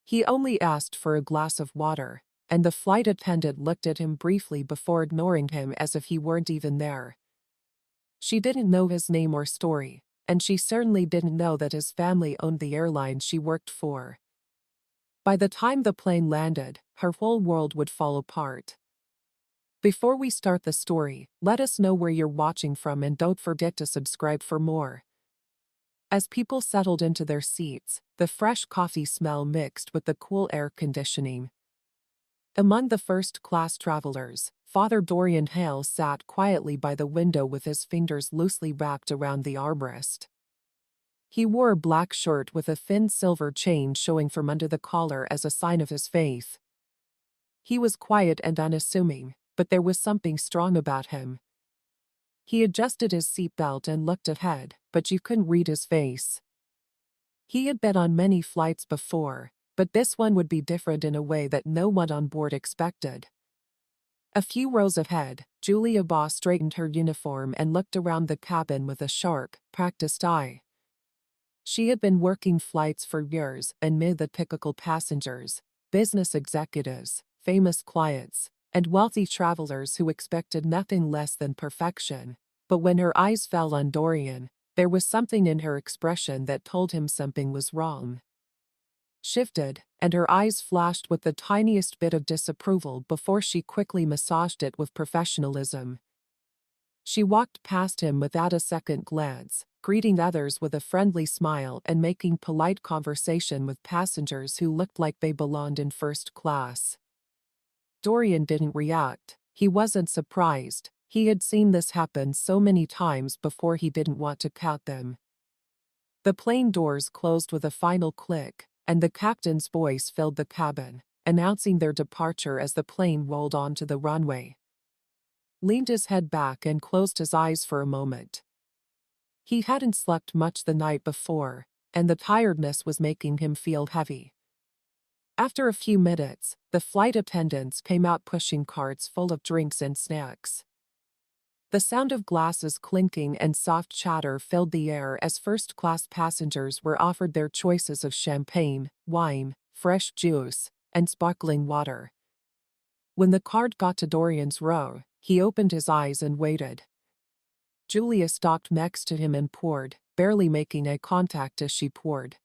He only asked for a glass of water, and the flight attendant looked at him briefly before ignoring him as if he weren't even there. She didn't know his name or story, and she certainly didn't know that his family owned the airline she worked for. By the time the plane landed, her whole world would fall apart. Before we start the story, let us know where you're watching from and don't forget to subscribe for more. As people settled into their seats, the fresh coffee smell mixed with the cool air conditioning. Among the first-class travelers, Father Dorian Hail sat quietly by the window with his fingers loosely wrapped around the armrest. He wore a black shirt with a thin silver chain showing from under the collar as a sign of his faith. He was quiet and unassuming, but there was something strong about him. He adjusted his seatbelt and looked ahead, but you couldn't read his face. He had been on many flights before, but this one would be different in a way that no one on board expected. A few rows ahead, Julia Vaugh straightened her uniform and looked around the cabin with a sharp, practiced eye. She had been working flights for years and knew the typical passengers, business executives, famous clients, and wealthy travelers who expected nothing less than perfection. But when her eyes fell on Dorian, there was something in her expression that told him something was wrong. Shifted, and her eyes flashed with the tiniest bit of disapproval before she quickly massaged it with professionalism. She walked past him without a second glance, greeting others with a friendly smile and making polite conversation with passengers who looked like they belonged in first class. Dorian didn't react. He wasn't surprised. He had seen this happen so many times before he didn't want to count them. The plane doors closed with a final click, and the captain's voice filled the cabin, announcing their departure as the plane rolled onto the runway. Leaned his head back and closed his eyes for a moment. He hadn't slept much the night before, and the tiredness was making him feel heavy. After a few minutes, the flight attendants came out pushing carts full of drinks and snacks. The sound of glasses clinking and soft chatter filled the air as first-class passengers were offered their choices of champagne, wine, fresh juice, and sparkling water. When the cart got to Dorian's row, he opened his eyes and waited. Julia stalked next to him and poured, barely making eye contact as she poured.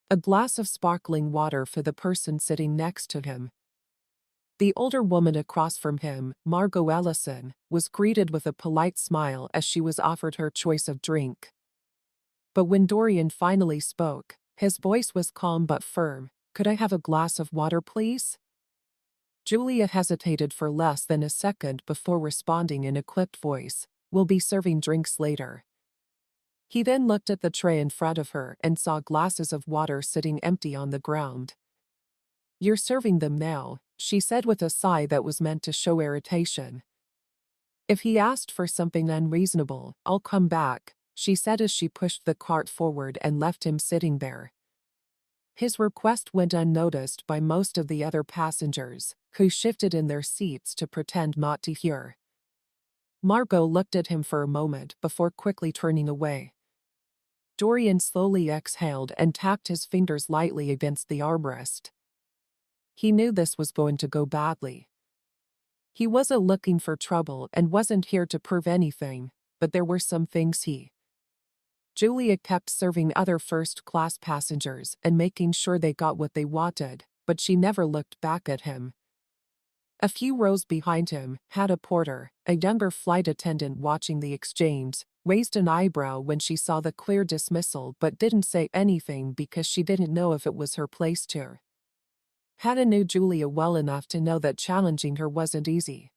A glass of sparkling water for the person sitting next to him. The older woman across from him, Margot Ellison, was greeted with a polite smile as she was offered her choice of drink. But when Dorian finally spoke, his voice was calm but firm. "Could I have a glass of water, please?" Julia hesitated for less than a second before responding in a clipped voice, "We'll be serving drinks later." He then looked at the tray in front of her and saw glasses of water sitting empty on the ground. "You're serving them now," she said with a sigh that was meant to show irritation. "If he asked for something unreasonable, I'll come back," she said as she pushed the cart forward and left him sitting there. His request went unnoticed by most of the other passengers, who shifted in their seats to pretend not to hear. Margot looked at him for a moment before quickly turning away. Dorian slowly exhaled and tapped his fingers lightly against the armrest. He knew this was going to go badly. He wasn't looking for trouble and wasn't here to prove anything, but there were some things Julia kept serving other first-class passengers and making sure they got what they wanted, but she never looked back at him. A few rows behind him, Hannah Porter, a younger flight attendant watching the exchange, raised an eyebrow when she saw the clear dismissal but didn't say anything because she didn't know if it was her place to. Hannah knew Julia well enough to know that challenging her wasn't easy.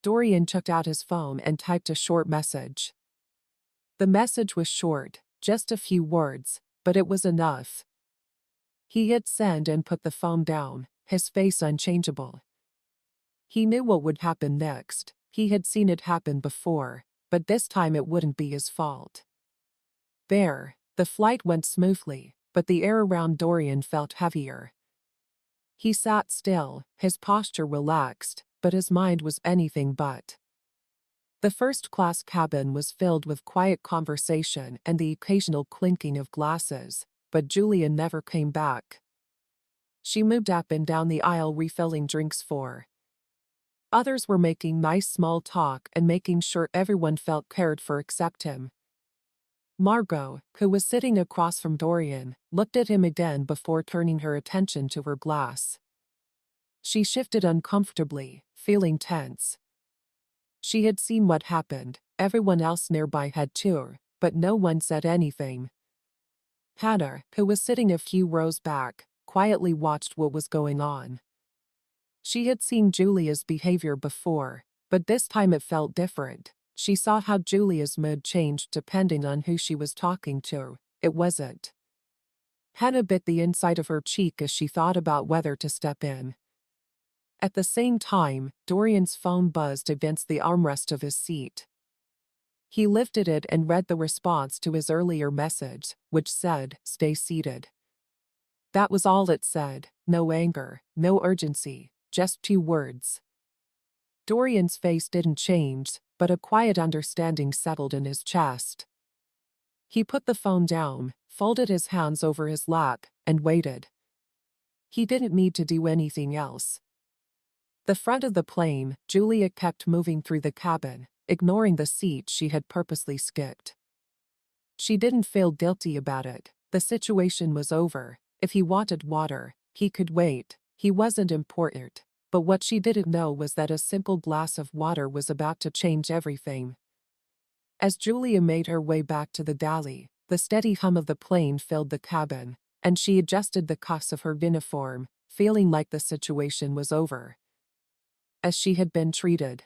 Dorian took out his phone and typed a short message. The message was short, just a few words, but it was enough. He hit send and put the phone down, his face unchangeable. He knew what would happen next. He had seen it happen before, but this time it wouldn't be his fault. There, the flight went smoothly, but the air around Dorian felt heavier. He sat still, his posture relaxed, but his mind was anything but. The first-class cabin was filled with quiet conversation and the occasional clinking of glasses, but Julia never came back. She moved up and down the aisle refilling drinks for. Others were making nice small talk and making sure everyone felt cared for except him. Margot, who was sitting across from Dorian, looked at him again before turning her attention to her glass. She shifted uncomfortably, feeling tense. She had seen what happened, everyone else nearby had too, but no one said anything. Hannah, who was sitting a few rows back, quietly watched what was going on. She had seen Julia's behavior before, but this time it felt different. She saw how Julia's mood changed depending on who she was talking to. It wasn't. Hannah bit the inside of her cheek as she thought about whether to step in. At the same time, Dorian's phone buzzed against the armrest of his seat. He lifted it and read the response to his earlier message, which said, "Stay seated." That was all it said, no anger, no urgency, just 2 words. Dorian's face didn't change, but a quiet understanding settled in his chest. He put the phone down, folded his hands over his lap, and waited. He didn't need to do anything else. The front of the plane, Julia kept moving through the cabin, ignoring the seat she had purposely skipped. She didn't feel guilty about it. The situation was over. If he wanted water, he could wait. He wasn't important. But what she didn't know was that a simple glass of water was about to change everything. As Julia made her way back to the galley, the steady hum of the plane filled the cabin, and she adjusted the cuffs of her uniform, feeling like the situation was over. As she had been treated.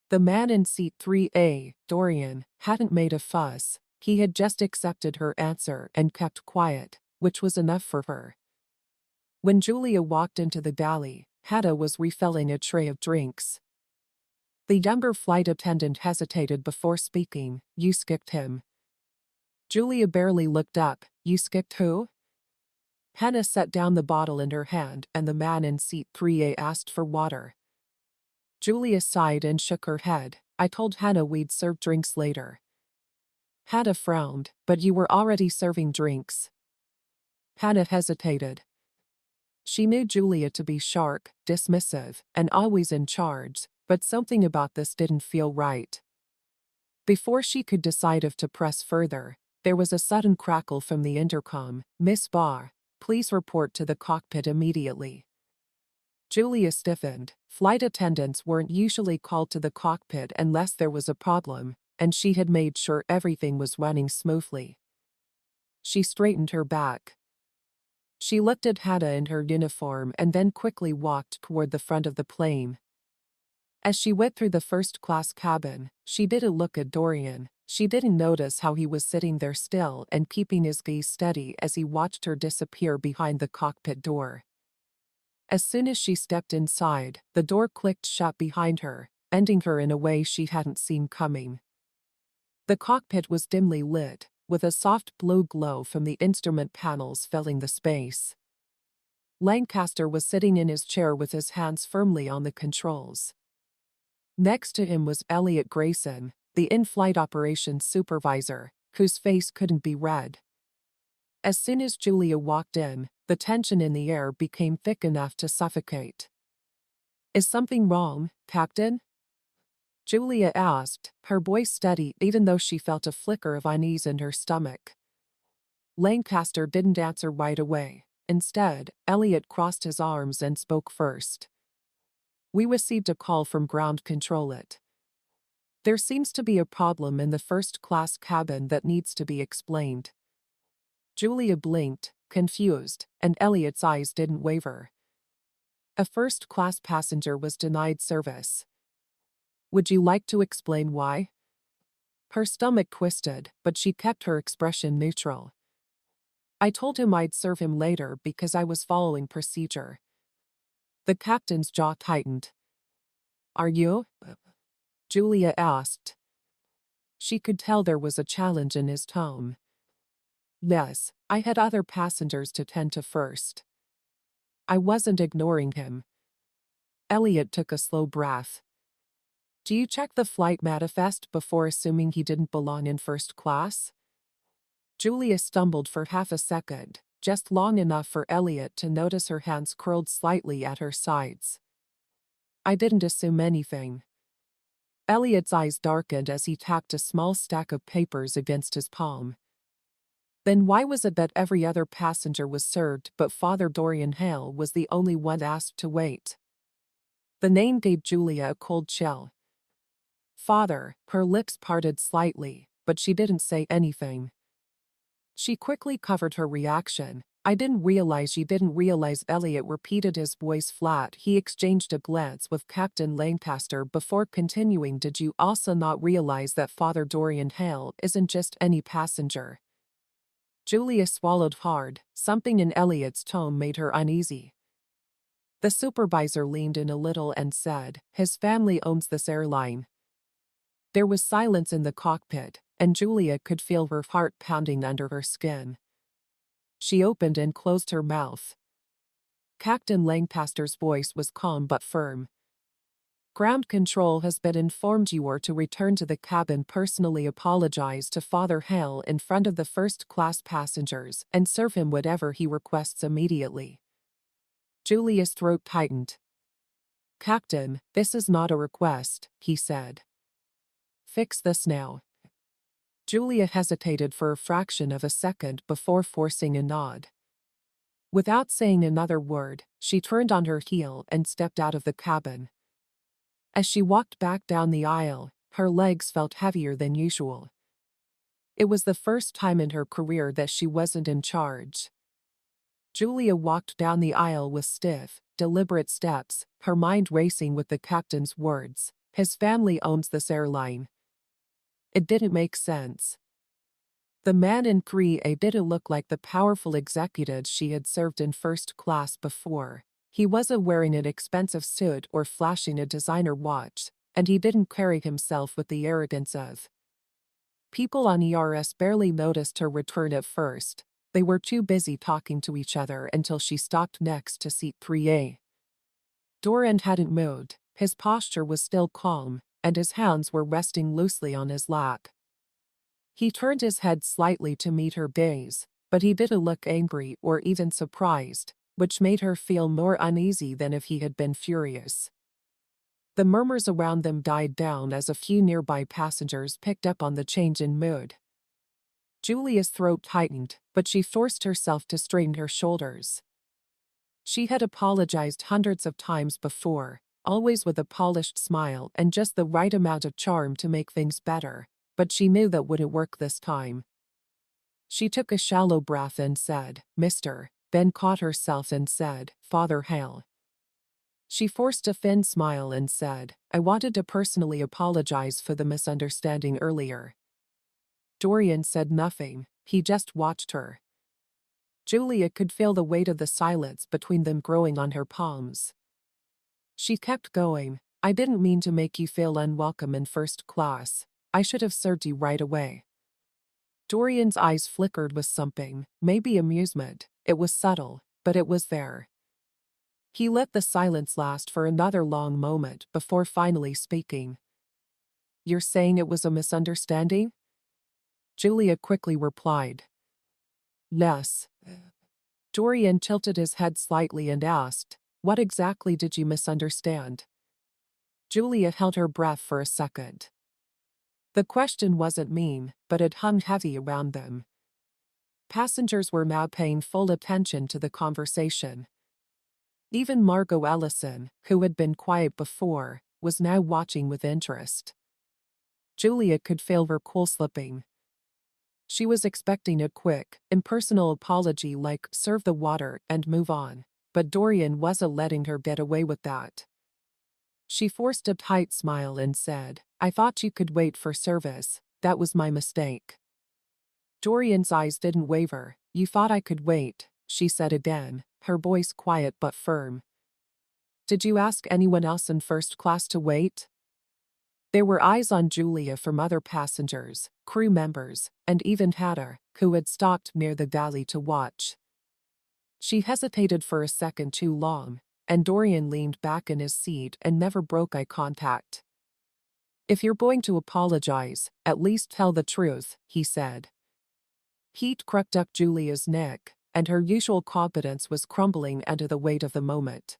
The man in seat 3A, Dorian, hadn't made a fuss. He had just accepted her answer and kept quiet, which was enough for her. When Julia walked into the galley, Hannah was refilling a tray of drinks. The younger flight attendant hesitated before speaking. "You skipped him." Julia barely looked up. "You skipped who?" Hannah set down the bottle in her hand and the man in seat 3A asked for water. Julia sighed and shook her head. "I told Hannah we'd serve drinks later." Hannah frowned. "But you were already serving drinks." Hannah hesitated. She knew Julia to be sharp, dismissive, and always in charge, but something about this didn't feel right. Before she could decide if to press further, there was a sudden crackle from the intercom. "Miss Vaugh, please report to the cockpit immediately." Julia stiffened. Flight attendants weren't usually called to the cockpit unless there was a problem, and she had made sure everything was running smoothly. She straightened her back. She looked at Hannah in her uniform and then quickly walked toward the front of the plane. As she went through the first-class cabin, she didn't look at Dorian. She didn't notice how he was sitting there still and keeping his gaze steady as he watched her disappear behind the cockpit door. As soon as she stepped inside, the door clicked shut behind her, ending her in a way she hadn't seen coming. The cockpit was dimly lit, with a soft blue glow from the instrument panels filling the space. Lancaster was sitting in his chair with his hands firmly on the controls. Next to him was Elliot Grayson, the in-flight operations supervisor, whose face couldn't be read. As soon as Julia walked in, the tension in the air became thick enough to suffocate. "Is something wrong, Captain?" Julia asked, her voice steady even though she felt a flicker of unease in her stomach. Lancaster didn't answer right away. Instead, Elliot crossed his arms and spoke first. "We received a call from ground control. There seems to be a problem in the first-class cabin that needs to be explained." Julia blinked, confused, and Elliot's eyes didn't waver. A first-class passenger was denied service. "Would you like to explain why?" Her stomach twisted, but she kept her expression neutral. "I told him I'd serve him later because I was following procedure." The captain's jaw tightened. "Are you?" Julia asked. She could tell there was a challenge in his tone. "Yes, I had other passengers to tend to first." I wasn't ignoring him. Elliot took a slow breath. "Do you check the flight manifest before assuming he didn't belong in first class?" Julia stumbled for half a second. just long enough for Elliot to notice her hands curled slightly at her sides. I didn't assume anything. Elliot's eyes darkened as he tapped a small stack of papers against his palm. Then why was it that every other passenger was served but Father Dorian Hail was the only one asked to wait? The name gave Julia a cold chill. Father, her lips parted slightly, but she didn't say anything. She quickly covered her reaction. I didn't realize you didn't realize. Elliot repeated, his voice flat. He exchanged a glance with Captain Lancaster before continuing. Did you also not realize that Father Dorian Hail isn't just any passenger? Julia swallowed hard. Something in Elliot's tone made her uneasy. The supervisor leaned in a little and said, his family owns this airline. There was silence in the cockpit, and Julia could feel her heart pounding under her skin. She opened and closed her mouth. Captain Lancaster's voice was calm but firm. Ground control has been informed you are to return to the cabin, personally apologize to Father Hail in front of the first-class passengers, and serve him whatever he requests immediately. Julia's throat tightened. Captain, this is not a request, he said. Fix this now. Julia hesitated for a fraction of a second before forcing a nod. Without saying another word, she turned on her heel and stepped out of the cabin. As she walked back down the aisle, her legs felt heavier than usual. It was the first time in her career that she wasn't in charge. Julia walked down the aisle with stiff, deliberate steps, her mind racing with the captain's words. His family owns this airline. It didn't make sense. The man in Korea didn't look like the powerful executives she had served in first class before. He wasn't wearing an expensive suit or flashing a designer watch, and he didn't carry himself with the arrogance of. People on ERS barely noticed her return at first. They were too busy talking to each other until she stopped next to seat 3A. Dorian hadn't moved. His posture was still calm, and his hands were resting loosely on his lap. He turned his head slightly to meet her gaze, but he didn't look angry or even surprised, which made her feel more uneasy than if he had been furious. The murmurs around them died down as a few nearby passengers picked up on the change in mood. Julia's throat tightened, but she forced herself to straighten her shoulders. She had apologized hundreds of times before, always with a polished smile and just the right amount of charm to make things better, but she knew that wouldn't work this time. She took a shallow breath and said, Mr. then caught herself and said, Father Hail. She forced a thin smile and said, I wanted to personally apologize for the misunderstanding earlier. Dorian said nothing, he just watched her. Julia could feel the weight of the silence between them growing on her palms. She kept going, I didn't mean to make you feel unwelcome in first class. I should have served you right away. Dorian's eyes flickered with something, maybe amusement. It was subtle, but it was there. He let the silence last for another long moment before finally speaking. You're saying it was a misunderstanding? Julia quickly replied. Yes. Dorian tilted his head slightly and asked, What exactly did you misunderstand? Julia held her breath for a second. The question wasn't mean, but it hung heavy around them. Passengers were now paying full attention to the conversation. Even Margot Ellison, who had been quiet before, was now watching with interest. Julia could feel her cool slipping. She was expecting a quick, impersonal apology like serve the water and move on, but Dorian wasn't letting her get away with that. She forced a tight smile and said, I thought you could wait for service. That was my mistake. Dorian's eyes didn't waver. You thought I could wait, she said again, her voice quiet but firm. Did you ask anyone else in first class to wait? There were eyes on Julia from other passengers, crew members, and even Hatter, who had stopped near the galley to watch. She hesitated for a second too long, and Dorian leaned back in his seat and never broke eye contact. If you're going to apologize, at least tell the truth, he said. Heat crept up Julia's neck, and her usual confidence was crumbling under the weight of the moment.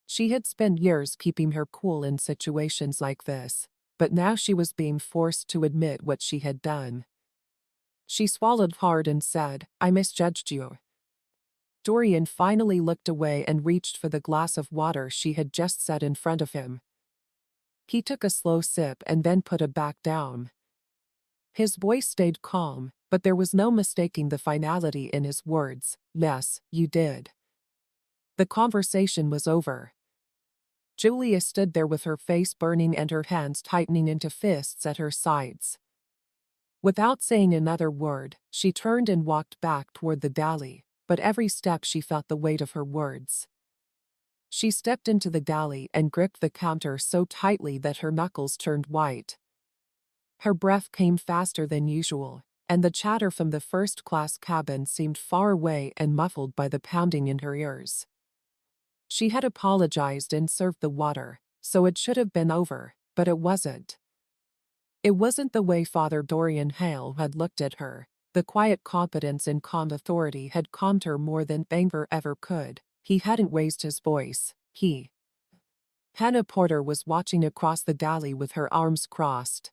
She had spent years keeping her cool in situations like this, but now she was being forced to admit what she had done. She swallowed hard and said, "I misjudged you." Dorian finally looked away and reached for the glass of water she had just set in front of him. He took a slow sip and then put it back down. His voice stayed calm, but there was no mistaking the finality in his words. "Yes, you did." The conversation was over. Julia stood there with her face burning and her hands tightening into fists at her sides. Without saying another word, she turned and walked back toward the galley, but every step she felt the weight of her words. She stepped into the galley and gripped the counter so tightly that her knuckles turned white. Her breath came faster than usual, and the chatter from the first-class cabin seemed far away and muffled by the pounding in her ears. She had apologized and served the water, so it should have been over, but it wasn't. It wasn't the way Father Dorian Hail had looked at her. The quiet competence and calm authority had calmed her more than anger ever could. He hadn't raised his voice. Hannah Porter was watching across the galley with her arms crossed.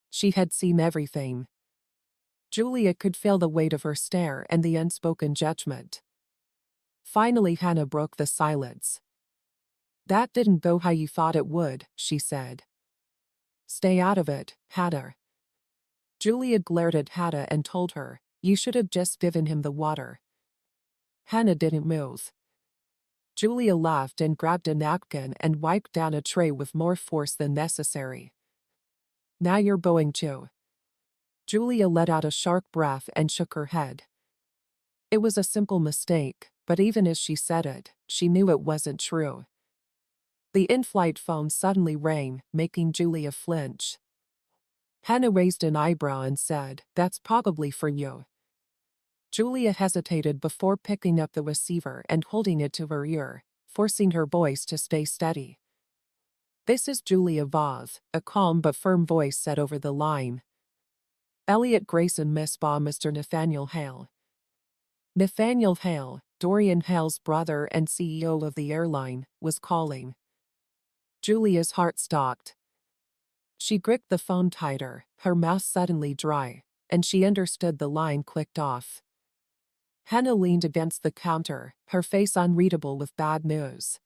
She had seen everything. Julia could feel the weight of her stare and the unspoken judgment. Finally Hannah broke the silence. "That didn't go how you thought it would," she said. "Stay out of it, Hannah." Julia glared at Hannah and told her, "You should have just given him the water." Hannah didn't move. Julia laughed and grabbed a napkin and wiped down a tray with more force than necessary. "Now you're going to." Julia let out a sharp breath and shook her head. It was a simple mistake, but even as she said it, she knew it wasn't true. The in-flight phone suddenly rang, making Julia flinch. Hannah raised an eyebrow and said, "That's probably for you." Julia hesitated before picking up the receiver and holding it to her ear, forcing her voice to stay steady. "This is Julia Vaugh," a calm but firm voice said over the line. "Elliot Grayson, Miss Vaugh, Mr. Nathaniel Hail." Nathaniel Hail, Dorian Hail's brother and CEO of the airline, was calling. Julia's heart stopped. She gripped the phone tighter, her mouth suddenly dry, and she understood the line clicked off. Hannah leaned against the counter, her face unreadable with bad news.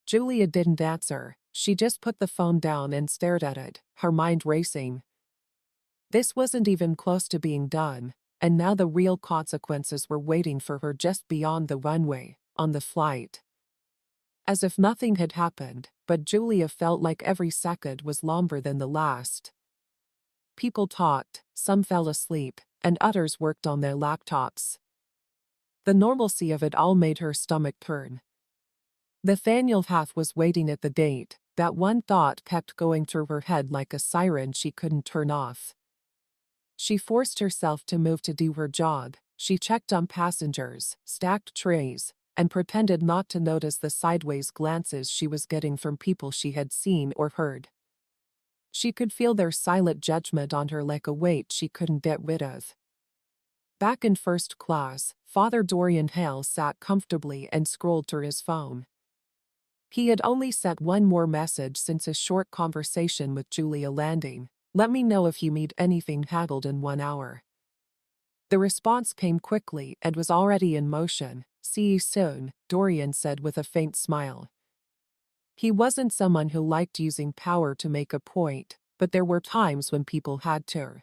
Julia didn't answer, she just put the phone down and stared at it, her mind racing. This wasn't even close to being done, and now the real consequences were waiting for her just beyond the runway, on the flight. As if nothing had happened, but Julia felt like every second was longer than the last. People talked, some fell asleep, and others worked on their laptops. The normalcy of it all made her stomach turn. Nathaniel Hath was waiting at the gate, that one thought kept going through her head like a siren she couldn't turn off. She forced herself to move to do her job. She checked on passengers, stacked trays, and pretended not to notice the sideways glances she was getting from people she had seen or heard. She could feel their silent judgment on her like a weight she couldn't get rid of. Back in first class, Father Dorian Hail sat comfortably and scrolled through his phone. He had only sent one more message since his short conversation with Julia landing. "Let me know if you need anything handled in 1 hour." The response came quickly and was already in motion. "See you soon," Dorian said with a faint smile. He wasn't someone who liked using power to make a point, but there were times when people had to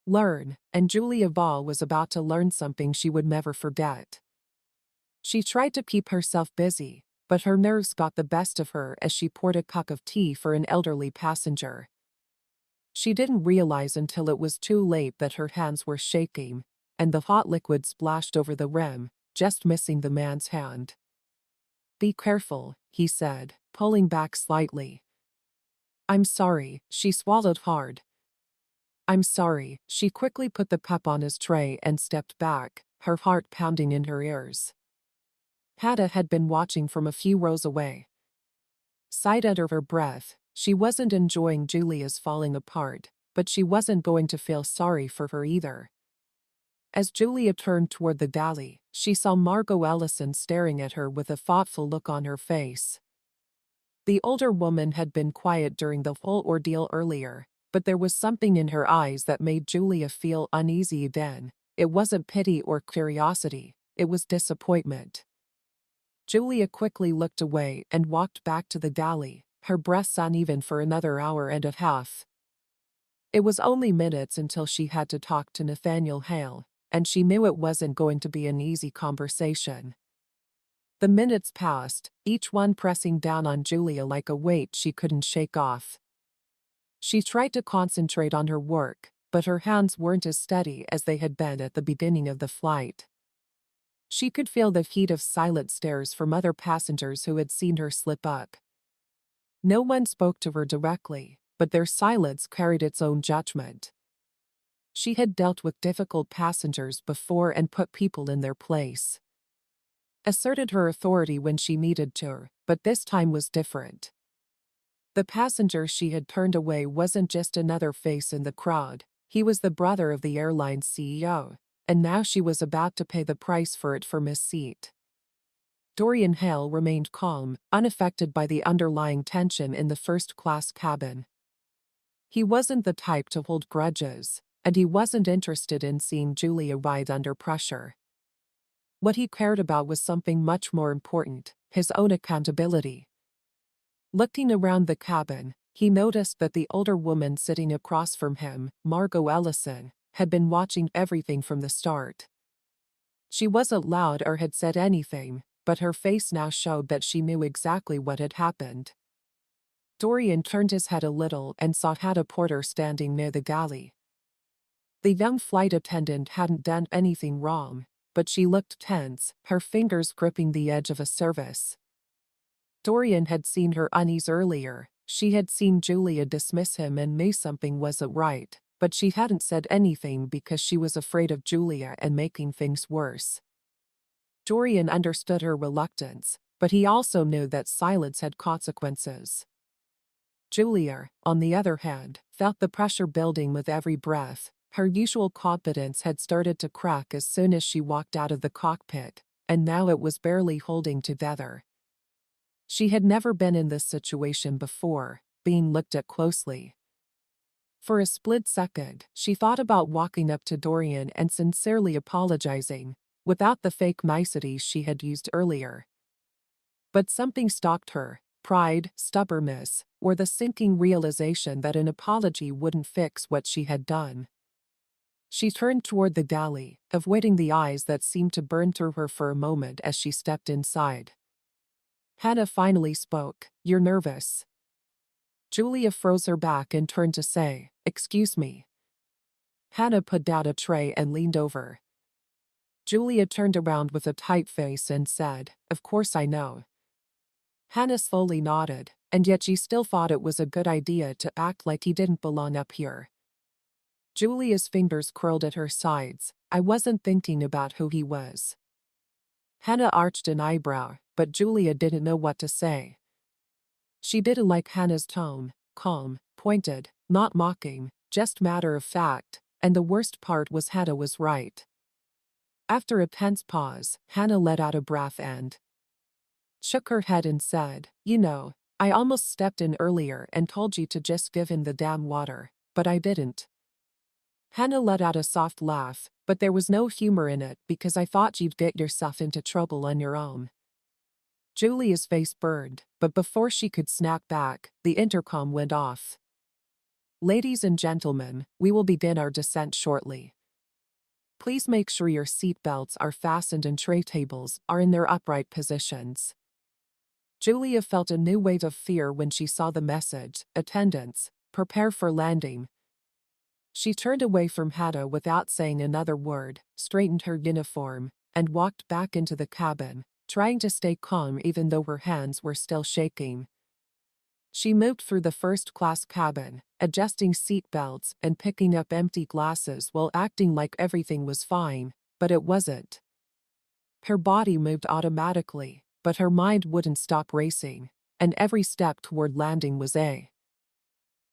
learn, and Julia Vaugh was about to learn something she would never forget. She tried to keep herself busy, but her nerves got the best of her as she poured a cup of tea for an elderly passenger. She didn't realize until it was too late that her hands were shaking, and the hot liquid splashed over the rim, just missing the man's hand. "Be careful," he said, pulling back slightly. "I'm sorry," she swallowed hard. "I'm sorry." She quickly put the cup on his tray and stepped back, her heart pounding in her ears. Hannah had been watching from a few rows away. Sighed under her breath. She wasn't enjoying Julia's falling apart, but she wasn't going to feel sorry for her either. As Julia turned toward the galley, she saw Margot Ellison staring at her with a thoughtful look on her face. The older woman had been quiet during the whole ordeal earlier, but there was something in her eyes that made Julia feel uneasy then. It wasn't pity or curiosity, it was disappointment. Julia quickly looked away and walked back to the galley, her breath uneven for another hour and a half. It was only minutes until she had to talk to Nathaniel Hale, and she knew it wasn't going to be an easy conversation. The minutes passed, each one pressing down on Julia like a weight she couldn't shake off. She tried to concentrate on her work, but her hands weren't as steady as they had been at the beginning of the flight. She could feel the heat of silent stares from other passengers who had seen her slip up. No one spoke to her directly, but their silence carried its own judgment. She had dealt with difficult passengers before and put people in their place. Asserted her authority when she needed to, but this time was different. The passenger she had turned away wasn't just another face in the crowd, he was the brother of the airline's CEO, and now she was about to pay the price for it from his seat. Dorian Hail remained calm, unaffected by the underlying tension in the first-class cabin. He wasn't the type to hold grudges, and he wasn't interested in seeing Julia writhe under pressure. What he cared about was something much more important, his own accountability. Looking around the cabin, he noticed that the older woman sitting across from him, Margot Ellison, had been watching everything from the start. She wasn't loud or had said anything, but her face now showed that she knew exactly what had happened. Dorian turned his head a little and saw Hannah Porter standing near the galley. The young flight attendant hadn't done anything wrong, but she looked tense, her fingers gripping the edge of a service. Dorian had seen her unease earlier, she had seen Julia dismiss him and knew something wasn't right, but she hadn't said anything because she was afraid of Julia and making things worse. Dorian understood her reluctance, but he also knew that silence had consequences. Julia, on the other hand, felt the pressure building with every breath. Her usual confidence had started to crack as soon as she walked out of the cockpit, and now it was barely holding together. She had never been in this situation before, being looked at closely. For a split second, she thought about walking up to Dorian and sincerely apologizing, without the fake niceties she had used earlier. But something stopped her, pride, stubbornness, or the sinking realization that an apology wouldn't fix what she had done. She turned toward the galley, avoiding the eyes that seemed to burn through her for a moment as she stepped inside. Hannah finally spoke, "You're nervous." Julia froze her back and turned to say, "Excuse me." Hannah put down a tray and leaned over. Julia turned around with a tight face and said, "Of course I know." Hannah slowly nodded, and yet she still thought it was a good idea to act like he didn't belong up here. Julia's fingers curled at her sides. "I wasn't thinking about who he was." Hannah arched an eyebrow, but Julia didn't know what to say. She didn't like Hannah's tone, calm, pointed, not mocking, just matter of fact, and the worst part was Hannah was right. After a tense pause, Hannah let out a breath and shook her head and said, "You know, I almost stepped in earlier and told you to just give him the damn water, but I didn't." Hannah let out a soft laugh, but there was no humor in it because I thought you'd get yourself into trouble on your own. Julia's face burned, but before she could snap back, the intercom went off. "Ladies and gentlemen, we will begin our descent shortly. Please make sure your seat belts are fastened and tray tables are in their upright positions." Julia felt a new wave of fear when she saw the message, "Attendants, prepare for landing." She turned away from Hannah without saying another word, straightened her uniform, and walked back into the cabin, trying to stay calm even though her hands were still shaking. She moved through the first-class cabin, adjusting seat belts and picking up empty glasses while acting like everything was fine, but it wasn't. Her body moved automatically, but her mind wouldn't stop racing, and every step toward landing was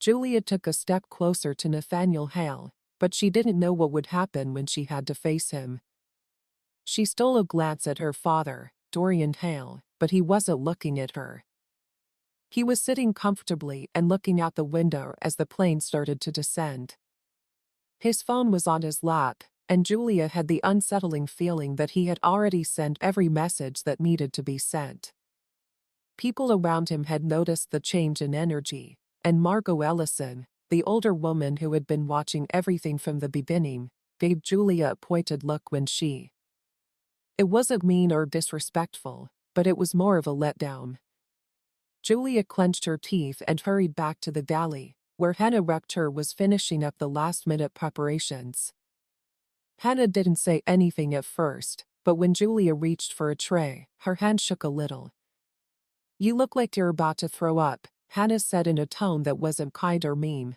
Julia took a step closer to Nathaniel Hale, but she didn't know what would happen when she had to face him. She stole a glance at her father, Dorian Hail, but he wasn't looking at her. He was sitting comfortably and looking out the window as the plane started to descend. His phone was on his lap, and Julia had the unsettling feeling that he had already sent every message that needed to be sent. People around him had noticed the change in energy, and Margot Ellison, the older woman who had been watching everything from the beginning, gave Julia a pointed look when she. It wasn't mean or disrespectful, but it was more of a letdown. Julia clenched her teeth and hurried back to the galley, where Hannah Rector was finishing up the last-minute preparations. Hannah didn't say anything at first, but when Julia reached for a tray, her hand shook a little. "You look like you're about to throw up," Hannah said in a tone that wasn't kind or mean.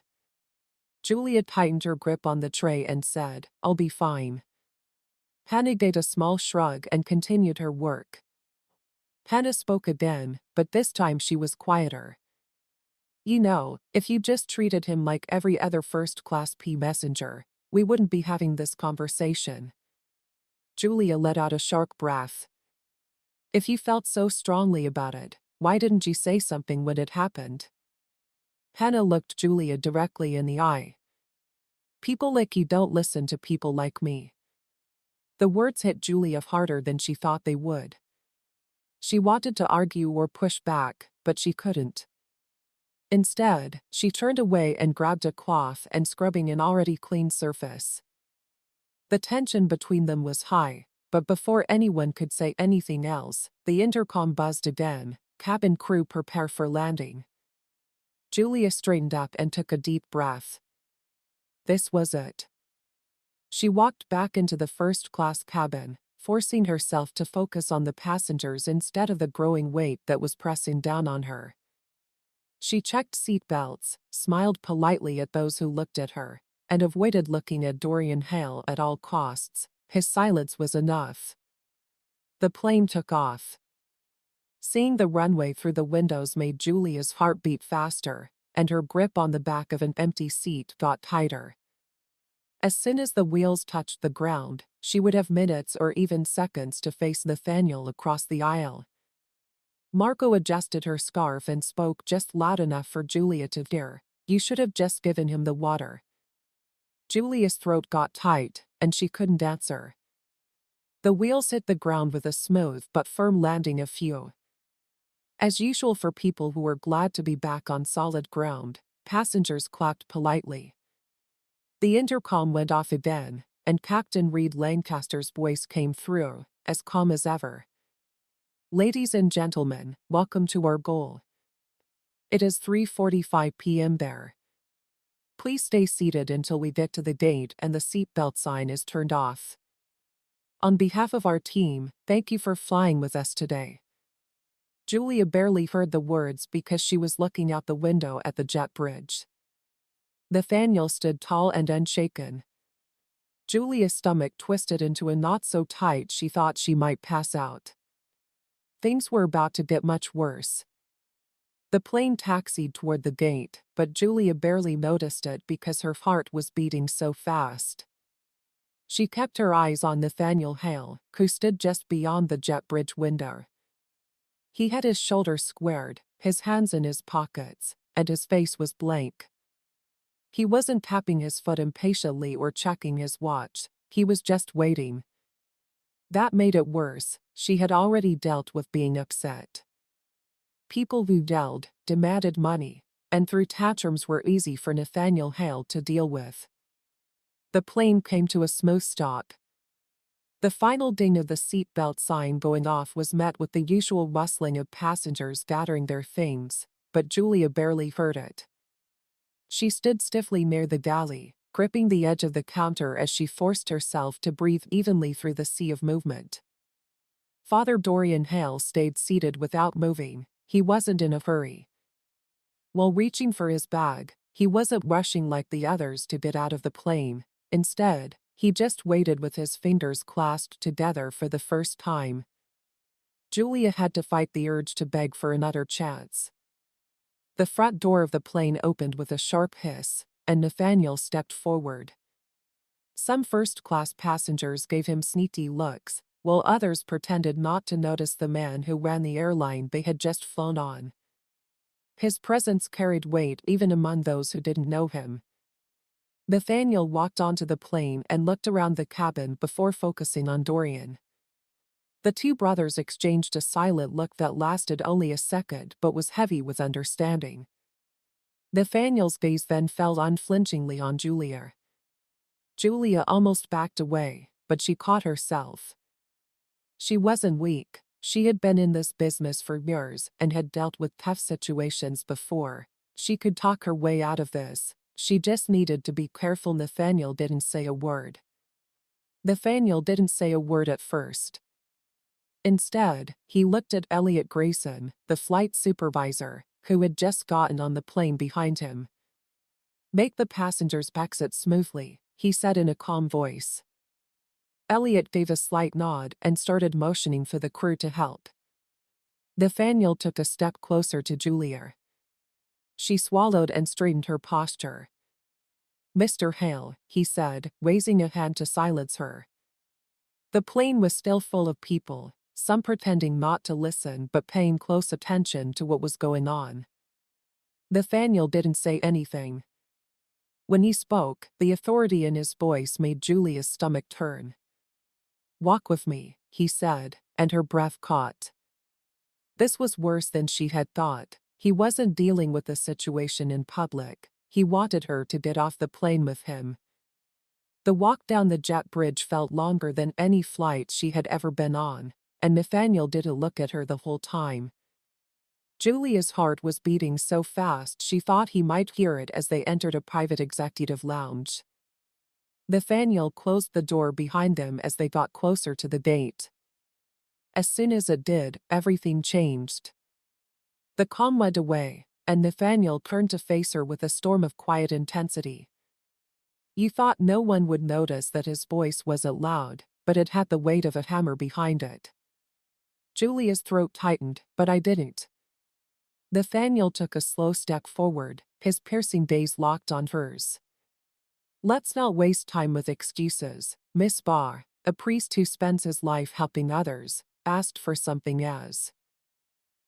Julia tightened her grip on the tray and said, "I'll be fine." Hannah gave a small shrug and continued her work. Hannah spoke again, but this time she was quieter. "You know, if you just treated him like every other first-class messenger, we wouldn't be having this conversation." Julia let out a sharp breath. "If you felt so strongly about it, why didn't you say something when it happened?" Hannah looked Julia directly in the eye. "People like you don't listen to people like me." The words hit Julia harder than she thought they would. She wanted to argue or push back, but she couldn't. Instead, she turned away and grabbed a cloth and scrubbing an already clean surface. The tension between them was high, but before anyone could say anything else, the intercom buzzed again. "Cabin crew prepare for landing." Julia straightened up and took a deep breath. This was it. She walked back into the first-class cabin, forcing herself to focus on the passengers instead of the growing weight that was pressing down on her. She checked seat belts, smiled politely at those who looked at her, and avoided looking at Dorian Hail at all costs. His silence was enough. The plane took off. Seeing the runway through the windows made Julia's heart beat faster, and her grip on the back of an empty seat got tighter. As soon as the wheels touched the ground, she would have minutes or even seconds to face Nathaniel across the aisle. Margot adjusted her scarf and spoke just loud enough for Julia to hear. "You should have just given him the water." Julia's throat got tight, and she couldn't answer. The wheels hit the ground with a smooth but firm landing of few. As usual for people who were glad to be back on solid ground, passengers clapped politely. The intercom went off again, and Captain Reed Lancaster's voice came through, as calm as ever. "Ladies and gentlemen, welcome to our goal. It is 3:45 p.m. there. Please stay seated until we get to the gate and the seatbelt sign is turned off. On behalf of our team, thank you for flying with us today." Julia barely heard the words because she was looking out the window at the jet bridge. Nathaniel stood tall and unshaken. Julia's stomach twisted into a knot so tight she thought she might pass out. Things were about to get much worse. The plane taxied toward the gate, but Julia barely noticed it because her heart was beating so fast. She kept her eyes on Nathaniel Hail, who stood just beyond the jet bridge window. He had his shoulders squared, his hands in his pockets, and his face was blank. He wasn't tapping his foot impatiently or checking his watch, he was just waiting. That made it worse. She had already dealt with being upset. People who yelled, demanded money, and threw tantrums were easy for Nathaniel Hail to deal with. The plane came to a smooth stop. The final ding of the seatbelt sign going off was met with the usual rustling of passengers gathering their things, but Julia barely heard it. She stood stiffly near the galley, gripping the edge of the counter as she forced herself to breathe evenly through the sea of movement. Father Dorian Hail stayed seated without moving. He wasn't in a hurry. While reaching for his bag, he wasn't rushing like the others to get out of the plane. Instead, he just waited with his fingers clasped together for the first time. Julia had to fight the urge to beg for another chance. The front door of the plane opened with a sharp hiss, and Nathaniel stepped forward. Some first-class passengers gave him sneaky looks, while others pretended not to notice the man who ran the airline they had just flown on. His presence carried weight even among those who didn't know him. Nathaniel walked onto the plane and looked around the cabin before focusing on Dorian. The two brothers exchanged a silent look that lasted only a second but was heavy with understanding. Nathaniel's gaze then fell unflinchingly on Julia. Julia almost backed away, but she caught herself. She wasn't weak. She had been in this business for years and had dealt with tough situations before. She could talk her way out of this. She just needed to be careful. Nathaniel didn't say a word. Nathaniel didn't say a word at first. Instead, he looked at Elliot Grayson, the flight supervisor, who had just gotten on the plane behind him. "Make the passengers exit smoothly," he said in a calm voice. Elliot gave a slight nod and started motioning for the crew to help. Nathaniel took a step closer to Julia. She swallowed and straightened her posture. "Mr. Hail," he said, raising a hand to silence her. The plane was still full of people, some pretending not to listen but paying close attention to what was going on. Nathaniel didn't say anything. When he spoke, the authority in his voice made Julia's stomach turn. "Walk with me," he said, and her breath caught. This was worse than she had thought. He wasn't dealing with the situation in public. He wanted her to get off the plane with him. The walk down the jet bridge felt longer than any flight she had ever been on, and Nathaniel didn't look at her the whole time. Julia's heart was beating so fast she thought he might hear it as they entered a private executive lounge. Nathaniel closed the door behind them as they got closer to the gate. As soon as it did, everything changed. The calm went away, and Nathaniel turned to face her with a storm of quiet intensity. You thought no one would notice that his voice wasn't loud, but it had the weight of a hammer behind it. Julia's throat tightened, but I didn't. Nathaniel took a slow step forward, his piercing gaze locked on hers. "Let's not waste time with excuses. Miss Vaugh, a priest who spends his life helping others, asked for something as.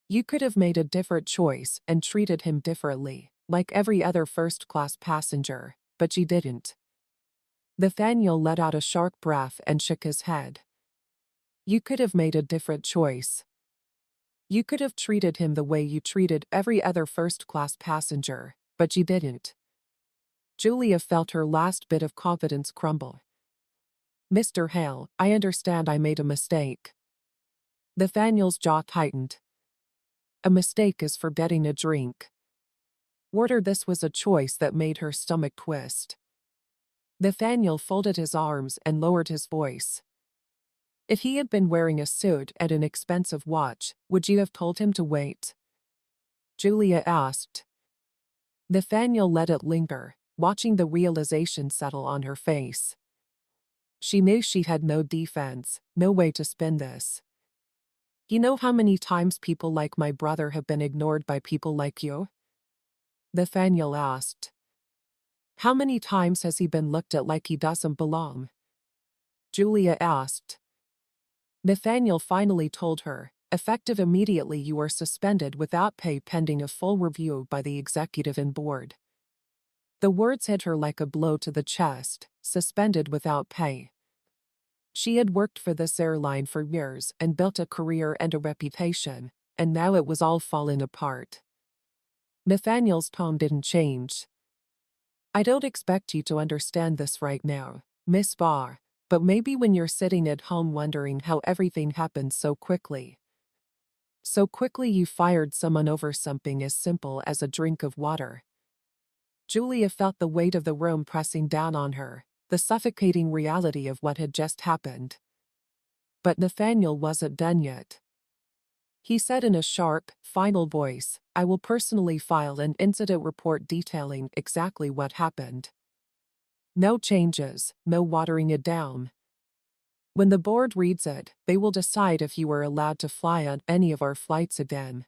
You could have made a different choice and treated him differently, like every other first-class passenger, but you didn't." Nathaniel let out a sharp breath and shook his head. "You could have made a different choice. You could have treated him the way you treated every other first-class passenger, but you didn't." Julia felt her last bit of confidence crumble. "Mr. Hail, I understand I made a mistake." Nathaniel's jaw tightened. A mistake is forgetting a drink. Warder, this was a choice that made her stomach twist. Nathaniel folded his arms and lowered his voice. "If he had been wearing a suit and an expensive watch, would you have told him to wait?" Julia asked. Nathaniel let it linger, watching the realization settle on her face. She knew she had no defense, no way to spin this. "You know how many times people like my brother have been ignored by people like you?" Nathaniel asked. "How many times has he been looked at like he doesn't belong?" Julia asked. Nathaniel finally told her, "Effective immediately, you are suspended without pay pending a full review by the executive and board." The words hit her like a blow to the chest, suspended without pay. She had worked for this airline for years and built a career and a reputation, and now it was all falling apart. Nathaniel's tone didn't change. "I don't expect you to understand this right now, Miss Vaugh, but maybe when you're sitting at home wondering how everything happened so quickly. So quickly you fired someone over something as simple as a drink of water." Julia felt the weight of the room pressing down on her, the suffocating reality of what had just happened. But Nathaniel wasn't done yet. He said in a sharp, final voice, "I will personally file an incident report detailing exactly what happened. No changes, no watering it down. When the board reads it, they will decide if you are allowed to fly on any of our flights again."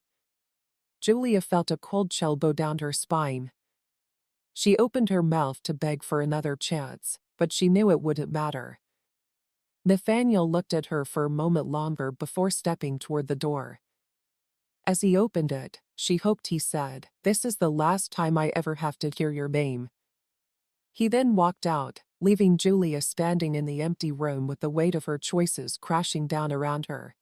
Julia felt a cold chill go down her spine. She opened her mouth to beg for another chance, but she knew it wouldn't matter. Nathaniel looked at her for a moment longer before stepping toward the door. As he opened it, she hoped he said, "This is the last time I ever have to hear your name." He then walked out, leaving Julia standing in the empty room with the weight of her choices crashing down around her.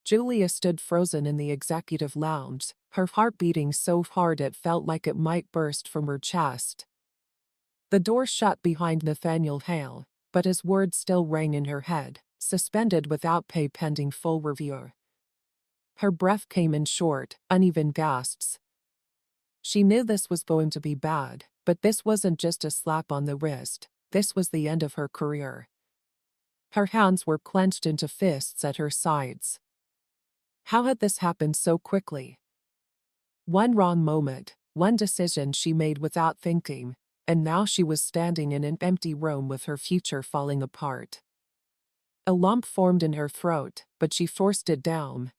Julia stood frozen in the executive lounge, her heart beating so hard it felt like it might burst from her chest. The door shut behind Nathaniel Hail, but his words still rang in her head, suspended without pay pending full review. Her breath came in short, uneven gasps. She knew this was going to be bad, but this wasn't just a slap on the wrist, this was the end of her career. Her hands were clenched into fists at her sides. How had this happened so quickly? One wrong moment, one decision she made without thinking, and now she was standing in an empty room with her future falling apart. A lump formed in her throat, but she forced it down.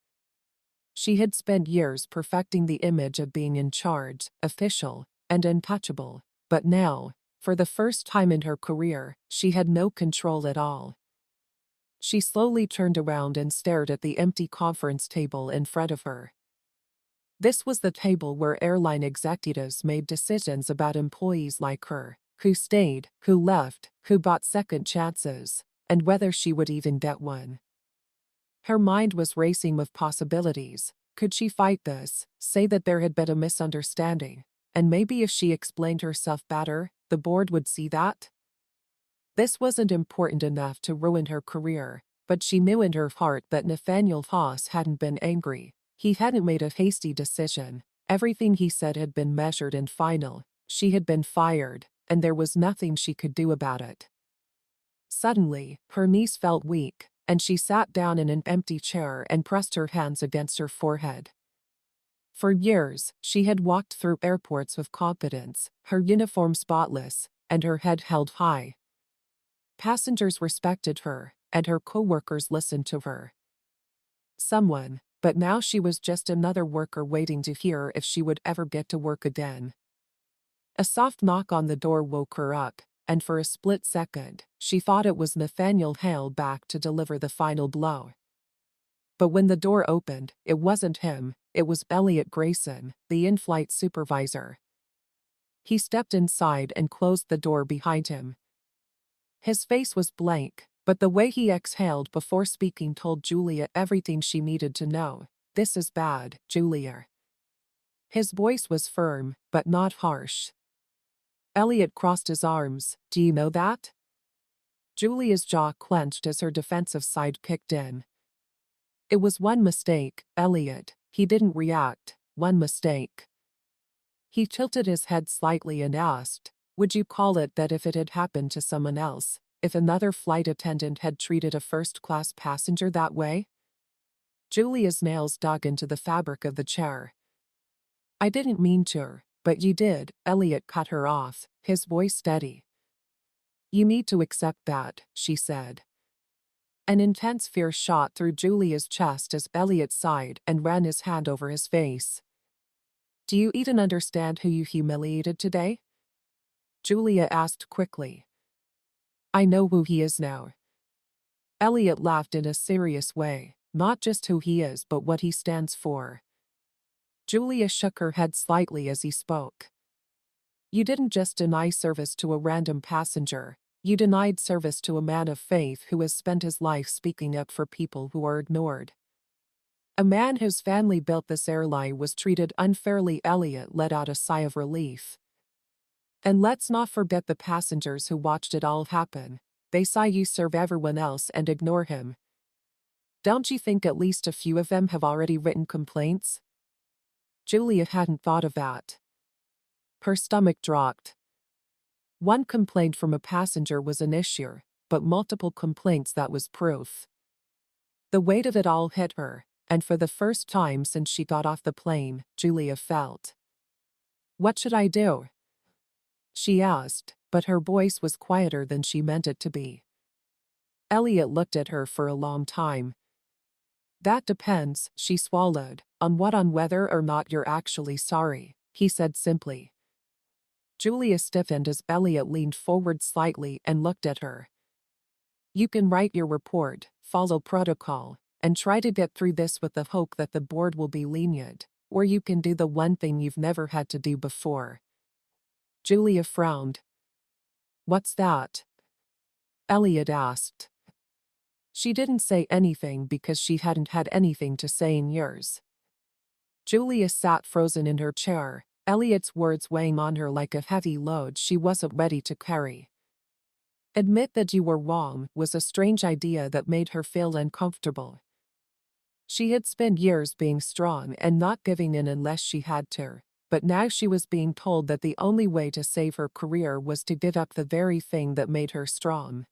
She had spent years perfecting the image of being in charge, official, and untouchable, but now, for the first time in her career, she had no control at all. She slowly turned around and stared at the empty conference table in front of her. This was the table where airline executives made decisions about employees like her, who stayed, who left, who bought second chances, and whether she would even get one. Her mind was racing with possibilities. Could she fight this, say that there had been a misunderstanding, and maybe if she explained herself better, the board would see that? This wasn't important enough to ruin her career, but she knew in her heart that Nathaniel Haas hadn't been angry. He hadn't made a hasty decision. Everything he said had been measured and final. She had been fired, and there was nothing she could do about it. Suddenly, her knees felt weak, and she sat down in an empty chair and pressed her hands against her forehead. For years, she had walked through airports with confidence, her uniform spotless, and her head held high. Passengers respected her, and her co-workers listened to her. But now she was just another worker waiting to hear if she would ever get to work again. A soft knock on the door woke her up, and for a split second, she thought it was Nathaniel Hail back to deliver the final blow. But when the door opened, it wasn't him, it was Elliot Grayson, the in-flight supervisor. He stepped inside and closed the door behind him. His face was blank, but the way he exhaled before speaking told Julia everything she needed to know. "This is bad, Julia." His voice was firm, but not harsh. Elliot crossed his arms. "Do you know that?" Julia's jaw clenched as her defensive side kicked in. "It was one mistake, Elliot." He didn't react. "One mistake." He tilted his head slightly and asked, "Would you call it that if it had happened to someone else, if another flight attendant had treated a first-class passenger that way?" Julia's nails dug into the fabric of the chair. "I didn't mean to, but you did," Elliot cut her off, his voice steady. "You need to accept that," she said. An intense fear shot through Julia's chest as Elliot sighed and ran his hand over his face. "Do you even understand who you humiliated today?" Julia asked quickly. "I know who he is now." Elliot laughed in a serious way, not just who he is but what he stands for. Julia shook her head slightly as he spoke. "You didn't just deny service to a random passenger, you denied service to a man of faith who has spent his life speaking up for people who are ignored. A man whose family built this airline was treated unfairly." Elliot let out a sigh of relief. "And let's not forget the passengers who watched it all happen. They saw you serve everyone else and ignore him. Don't you think at least a few of them have already written complaints?" Julia hadn't thought of that. Her stomach dropped. One complaint from a passenger was an issue, but multiple complaints, that was proof. The weight of it all hit her, and for the first time since she got off the plane, Julia felt. "What should I do?" she asked, but her voice was quieter than she meant it to be. Elliot looked at her for a long time. "That depends," she swallowed, on whether or not you're actually sorry," he said simply. Julia stiffened as Elliot leaned forward slightly and looked at her. You can write your report, follow protocol, and try to get through this with the hope that the board will be lenient, or you can do the one thing you've never had to do before. Julia frowned. What's that? Elliot asked. She didn't say anything because she hadn't had anything to say in years. Julia sat frozen in her chair, Elliot's words weighing on her like a heavy load she wasn't ready to carry. Admit that you were wrong was a strange idea that made her feel uncomfortable. She had spent years being strong and not giving in unless she had to, but now she was being told that the only way to save her career was to give up the very thing that made her strong.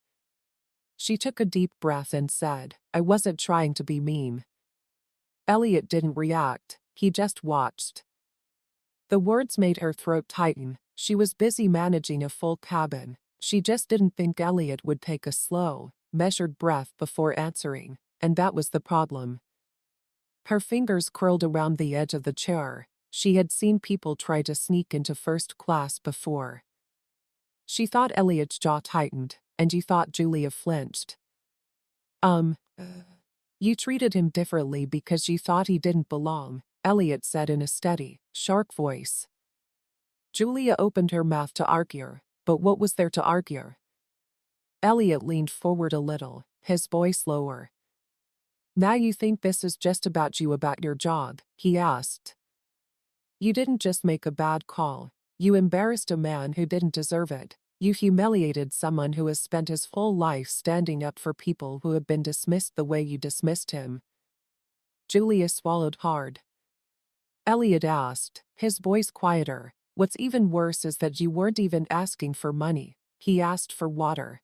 She took a deep breath and said, I wasn't trying to be mean. Elliot didn't react, he just watched. The words made her throat tighten. She was busy managing a full cabin. She just didn't think Elliot would take a slow, measured breath before answering, and that was the problem. Her fingers curled around the edge of the chair. She had seen people try to sneak into first class before. She thought Elliot's jaw tightened, and you thought Julia flinched. You treated him differently because you thought he didn't belong, Elliot said in a steady, sharp voice. Julia opened her mouth to argue, but what was there to argue? Elliot leaned forward a little, his voice lower. Now you think this is just about you, about your job, he asked. You didn't just make a bad call, you embarrassed a man who didn't deserve it. You humiliated someone who has spent his whole life standing up for people who have been dismissed the way you dismissed him. Julia swallowed hard. Elliot asked, his voice quieter, what's even worse is that you weren't even asking for money, he asked for water.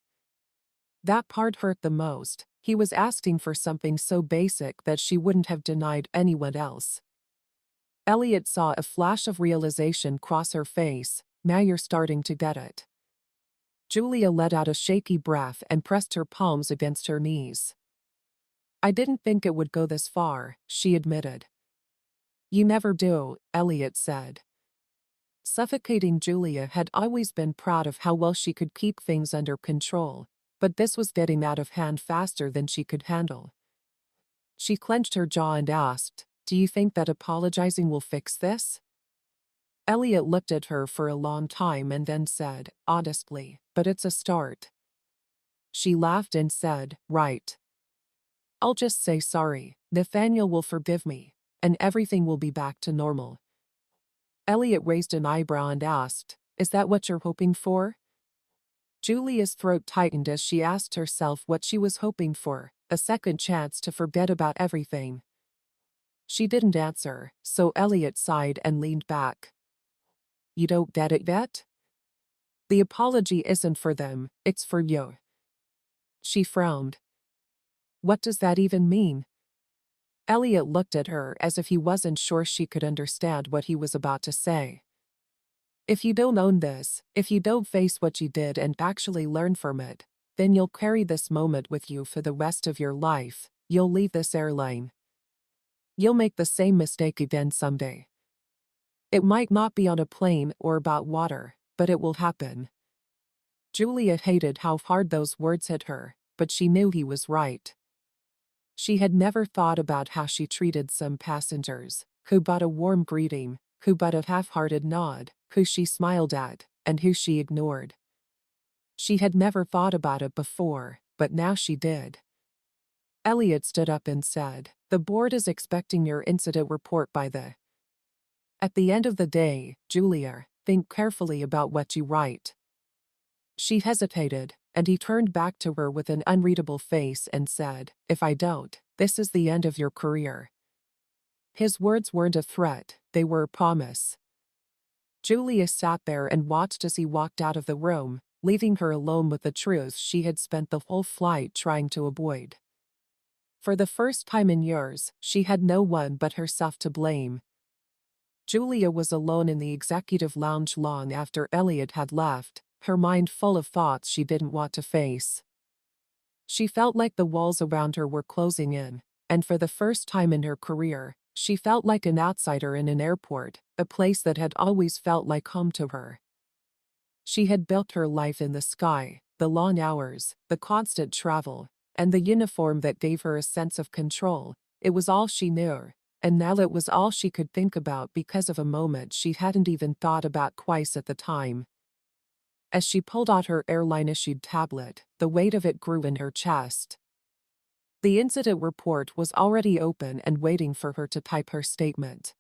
That part hurt the most. He was asking for something so basic that she wouldn't have denied anyone else. Elliot saw a flash of realization cross her face. Now you're starting to get it. Julia let out a shaky breath and pressed her palms against her knees. I didn't think it would go this far, she admitted. You never do, Elliot said. Suffocating Julia had always been proud of how well she could keep things under control, but this was getting out of hand faster than she could handle. She clenched her jaw and asked, do you think that apologizing will fix this? Elliot looked at her for a long time and then said, honestly, but it's a start. She laughed and said, right. I'll just say sorry, Nathaniel will forgive me, and everything will be back to normal. Elliot raised an eyebrow and asked, is that what you're hoping for? Julia's throat tightened as she asked herself what she was hoping for, a second chance to forget about everything. She didn't answer, so Elliot sighed and leaned back. You don't get it yet? The apology isn't for them, it's for you. She frowned. What does that even mean? Elliot looked at her as if he wasn't sure she could understand what he was about to say. If you don't own this, if you don't face what you did and actually learn from it, then you'll carry this moment with you for the rest of your life. You'll leave this airline. You'll make the same mistake again someday. It might not be on a plane or about water, but it will happen. Julia hated how hard those words hit her, but she knew he was right. She had never thought about how she treated some passengers, who got a warm greeting, who got a half-hearted nod, who she smiled at, and who she ignored. She had never thought about it before, but now she did. Elliot stood up and said, the board is expecting your incident report by the... At the end of the day, Julia, think carefully about what you write. She hesitated, and he turned back to her with an unreadable face and said, if I don't, this is the end of your career. His words weren't a threat, they were a promise. Julia sat there and watched as he walked out of the room, leaving her alone with the truth she had spent the whole flight trying to avoid. For the first time in years, she had no one but herself to blame. Julia was alone in the executive lounge long after Elliot had left, her mind full of thoughts she didn't want to face. She felt like the walls around her were closing in, and for the first time in her career, she felt like an outsider in an airport, a place that had always felt like home to her. She had built her life in the sky, the long hours, the constant travel, and the uniform that gave her a sense of control. It was all she knew, and now it was all she could think about because of a moment she hadn't even thought about twice at the time. As she pulled out her airline-issued tablet, the weight of it grew in her chest. The incident report was already open and waiting for her to type her statement.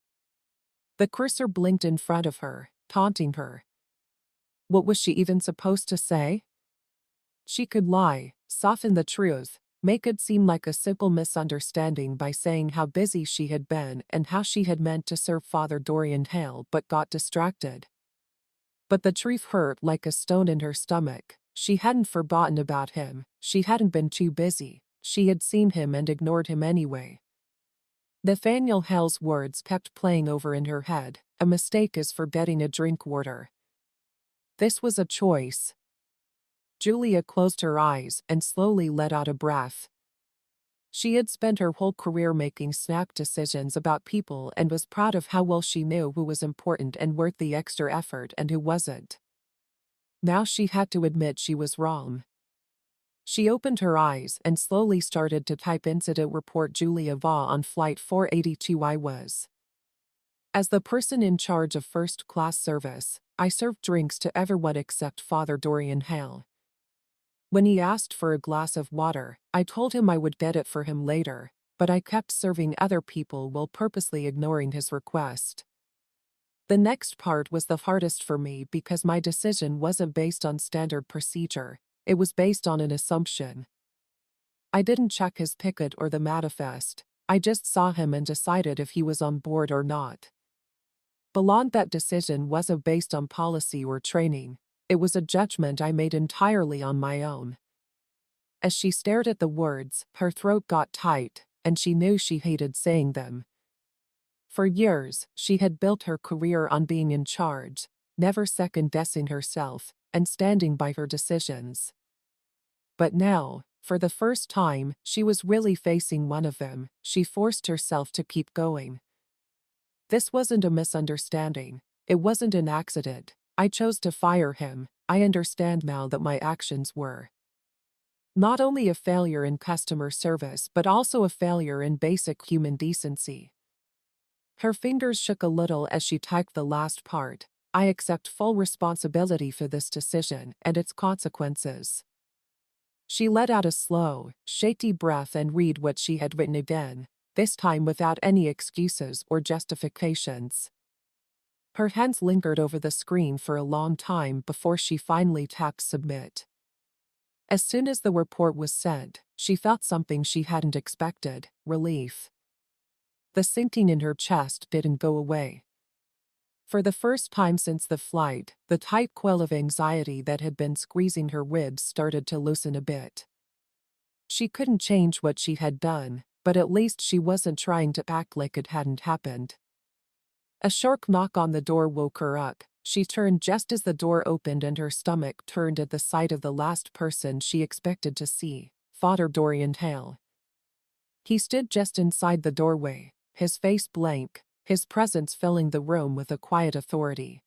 The cursor blinked in front of her, taunting her. What was she even supposed to say? She could lie, soften the truth, make it seem like a simple misunderstanding by saying how busy she had been and how she had meant to serve Father Dorian Hail but got distracted. But the truth hurt like a stone in her stomach. She hadn't forgotten about him, she hadn't been too busy, she had seen him and ignored him anyway. Nathaniel Hale's words kept playing over in her head. A mistake is forgetting a drink water. This was a choice. Julia closed her eyes and slowly let out a breath. She had spent her whole career making snap decisions about people and was proud of how well she knew who was important and worth the extra effort and who wasn't. Now she had to admit she was wrong. She opened her eyes and slowly started to type incident report Julia Vaugh on flight 482. I was. As the person in charge of first-class service, I served drinks to everyone except Father Dorian Hail. When he asked for a glass of water, I told him I would get it for him later, but I kept serving other people while purposely ignoring his request. The next part was the hardest for me because my decision wasn't based on standard procedure, it was based on an assumption. I didn't check his ticket or the manifest, I just saw him and decided if he was on board or not. Beyond that decision wasn't based on policy or training. It was a judgment I made entirely on my own. As she stared at the words, her throat got tight, and she knew she hated saying them. For years, she had built her career on being in charge, never second-guessing herself, and standing by her decisions. But now, for the first time, she was really facing one of them. She forced herself to keep going. This wasn't a misunderstanding. It wasn't an accident. I chose to fire him. I understand now that my actions were not only a failure in customer service but also a failure in basic human decency. Her fingers shook a little as she typed the last part. I accept full responsibility for this decision and its consequences. She let out a slow, shaky breath and read what she had written again, this time without any excuses or justifications. Her hands lingered over the screen for a long time before she finally tapped submit. As soon as the report was sent, she felt something she hadn't expected, relief. The sinking in her chest didn't go away. For the first time since the flight, the tight quill of anxiety that had been squeezing her ribs started to loosen a bit. She couldn't change what she had done, but at least she wasn't trying to act like it hadn't happened. A sharp knock on the door woke her up. She turned just as the door opened and her stomach turned at the sight of the last person she expected to see, Father Dorian Hail. He stood just inside the doorway, his face blank, his presence filling the room with a quiet authority.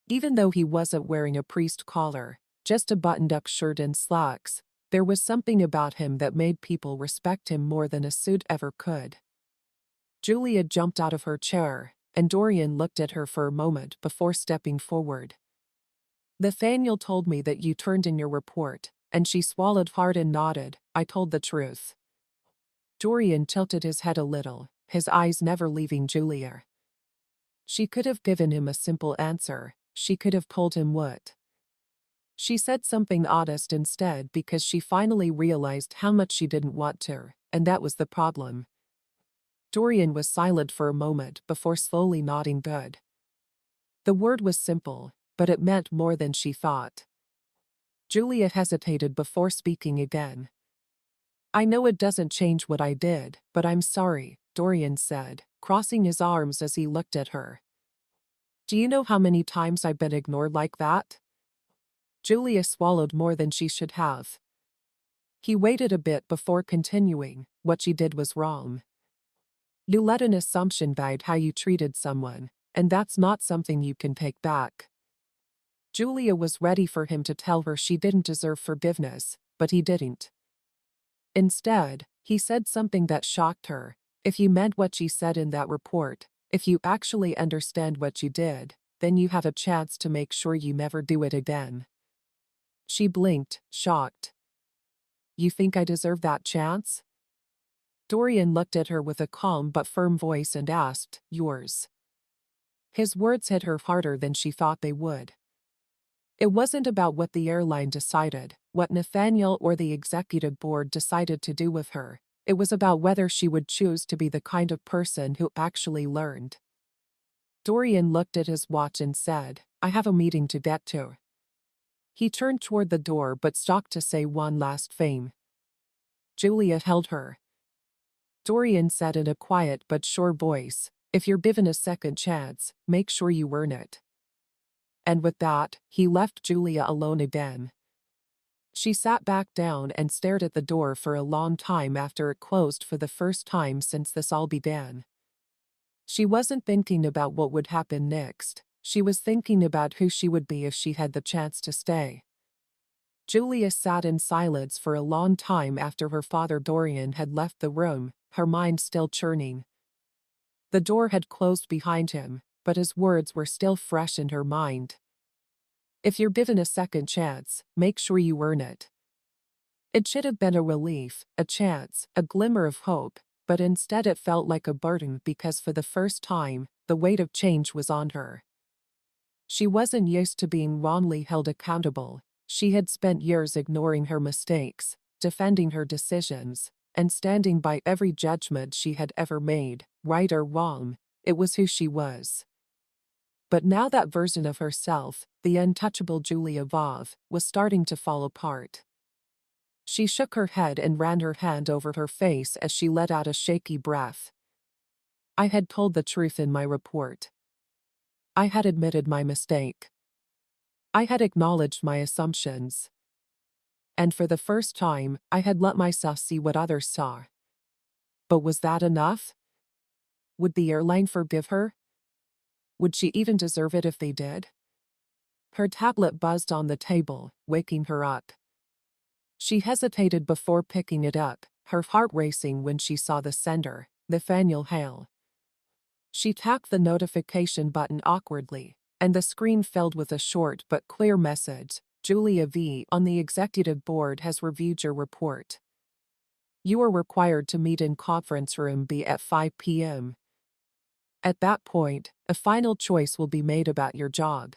Even though he wasn't wearing a priest collar, just a buttoned-up shirt and slacks, there was something about him that made people respect him more than a suit ever could. Julia jumped out of her chair, and Dorian looked at her for a moment before stepping forward. Nathaniel told me that you turned in your report, and she swallowed hard and nodded. I told the truth. Dorian tilted his head a little, his eyes never leaving Julia. She could have given him a simple answer. She could have told him what. She said something honest instead because she finally realized how much she didn't want to, and that was the problem. Dorian was silent for a moment before slowly nodding good. The word was simple, but it meant more than she thought. Julia hesitated before speaking again. I know it doesn't change what I did, but I'm sorry, Dorian said, crossing his arms as he looked at her. Do you know how many times I've been ignored like that? Julia swallowed more than she should have. He waited a bit before continuing. What she did was wrong. You let an assumption guide how you treated someone, and that's not something you can take back. Julia was ready for him to tell her she didn't deserve forgiveness, but he didn't. Instead, he said something that shocked her. If you meant what you said in that report, if you actually understand what you did, then you have a chance to make sure you never do it again. She blinked, shocked. You think I deserve that chance? Dorian looked at her with a calm but firm voice and asked, yours. His words hit her harder than she thought they would. It wasn't about what the airline decided, what Nathaniel or the executive board decided to do with her. It was about whether she would choose to be the kind of person who actually learned. Dorian looked at his watch and said, I have a meeting to get to. He turned toward the door but stopped to say one last thing. Julia held her. Dorian said in a quiet but sure voice, if you're given a second chance, make sure you earn it. And with that, he left Julia alone again. She sat back down and stared at the door for a long time after it closed for the first time since this all began. She wasn't thinking about what would happen next. She was thinking about who she would be if she had the chance to stay. Julia sat in silence for a long time after her father Dorian had left the room, her mind still churning. The door had closed behind him, but his words were still fresh in her mind. If you're given a second chance, make sure you earn it. It should have been a relief, a chance, a glimmer of hope, but instead it felt like a burden because for the first time, the weight of change was on her. She wasn't used to being wrongly held accountable. She had spent years ignoring her mistakes, defending her decisions, and standing by every judgment she had ever made, right or wrong. It was who she was. But now that version of herself, the untouchable Julia Vaugh, was starting to fall apart. She shook her head and ran her hand over her face as she let out a shaky breath. I had told the truth in my report. I had admitted my mistake. I had acknowledged my assumptions. And for the first time, I had let myself see what others saw. But was that enough? Would the airline forgive her? Would she even deserve it if they did? Her tablet buzzed on the table, waking her up. She hesitated before picking it up, her heart racing when she saw the sender, Nathaniel Hail. She tapped the notification button awkwardly, and the screen filled with a short but clear message. Julia Vaugh on the executive board has reviewed your report. You are required to meet in conference room B at 5 p.m. At that point, a final choice will be made about your job.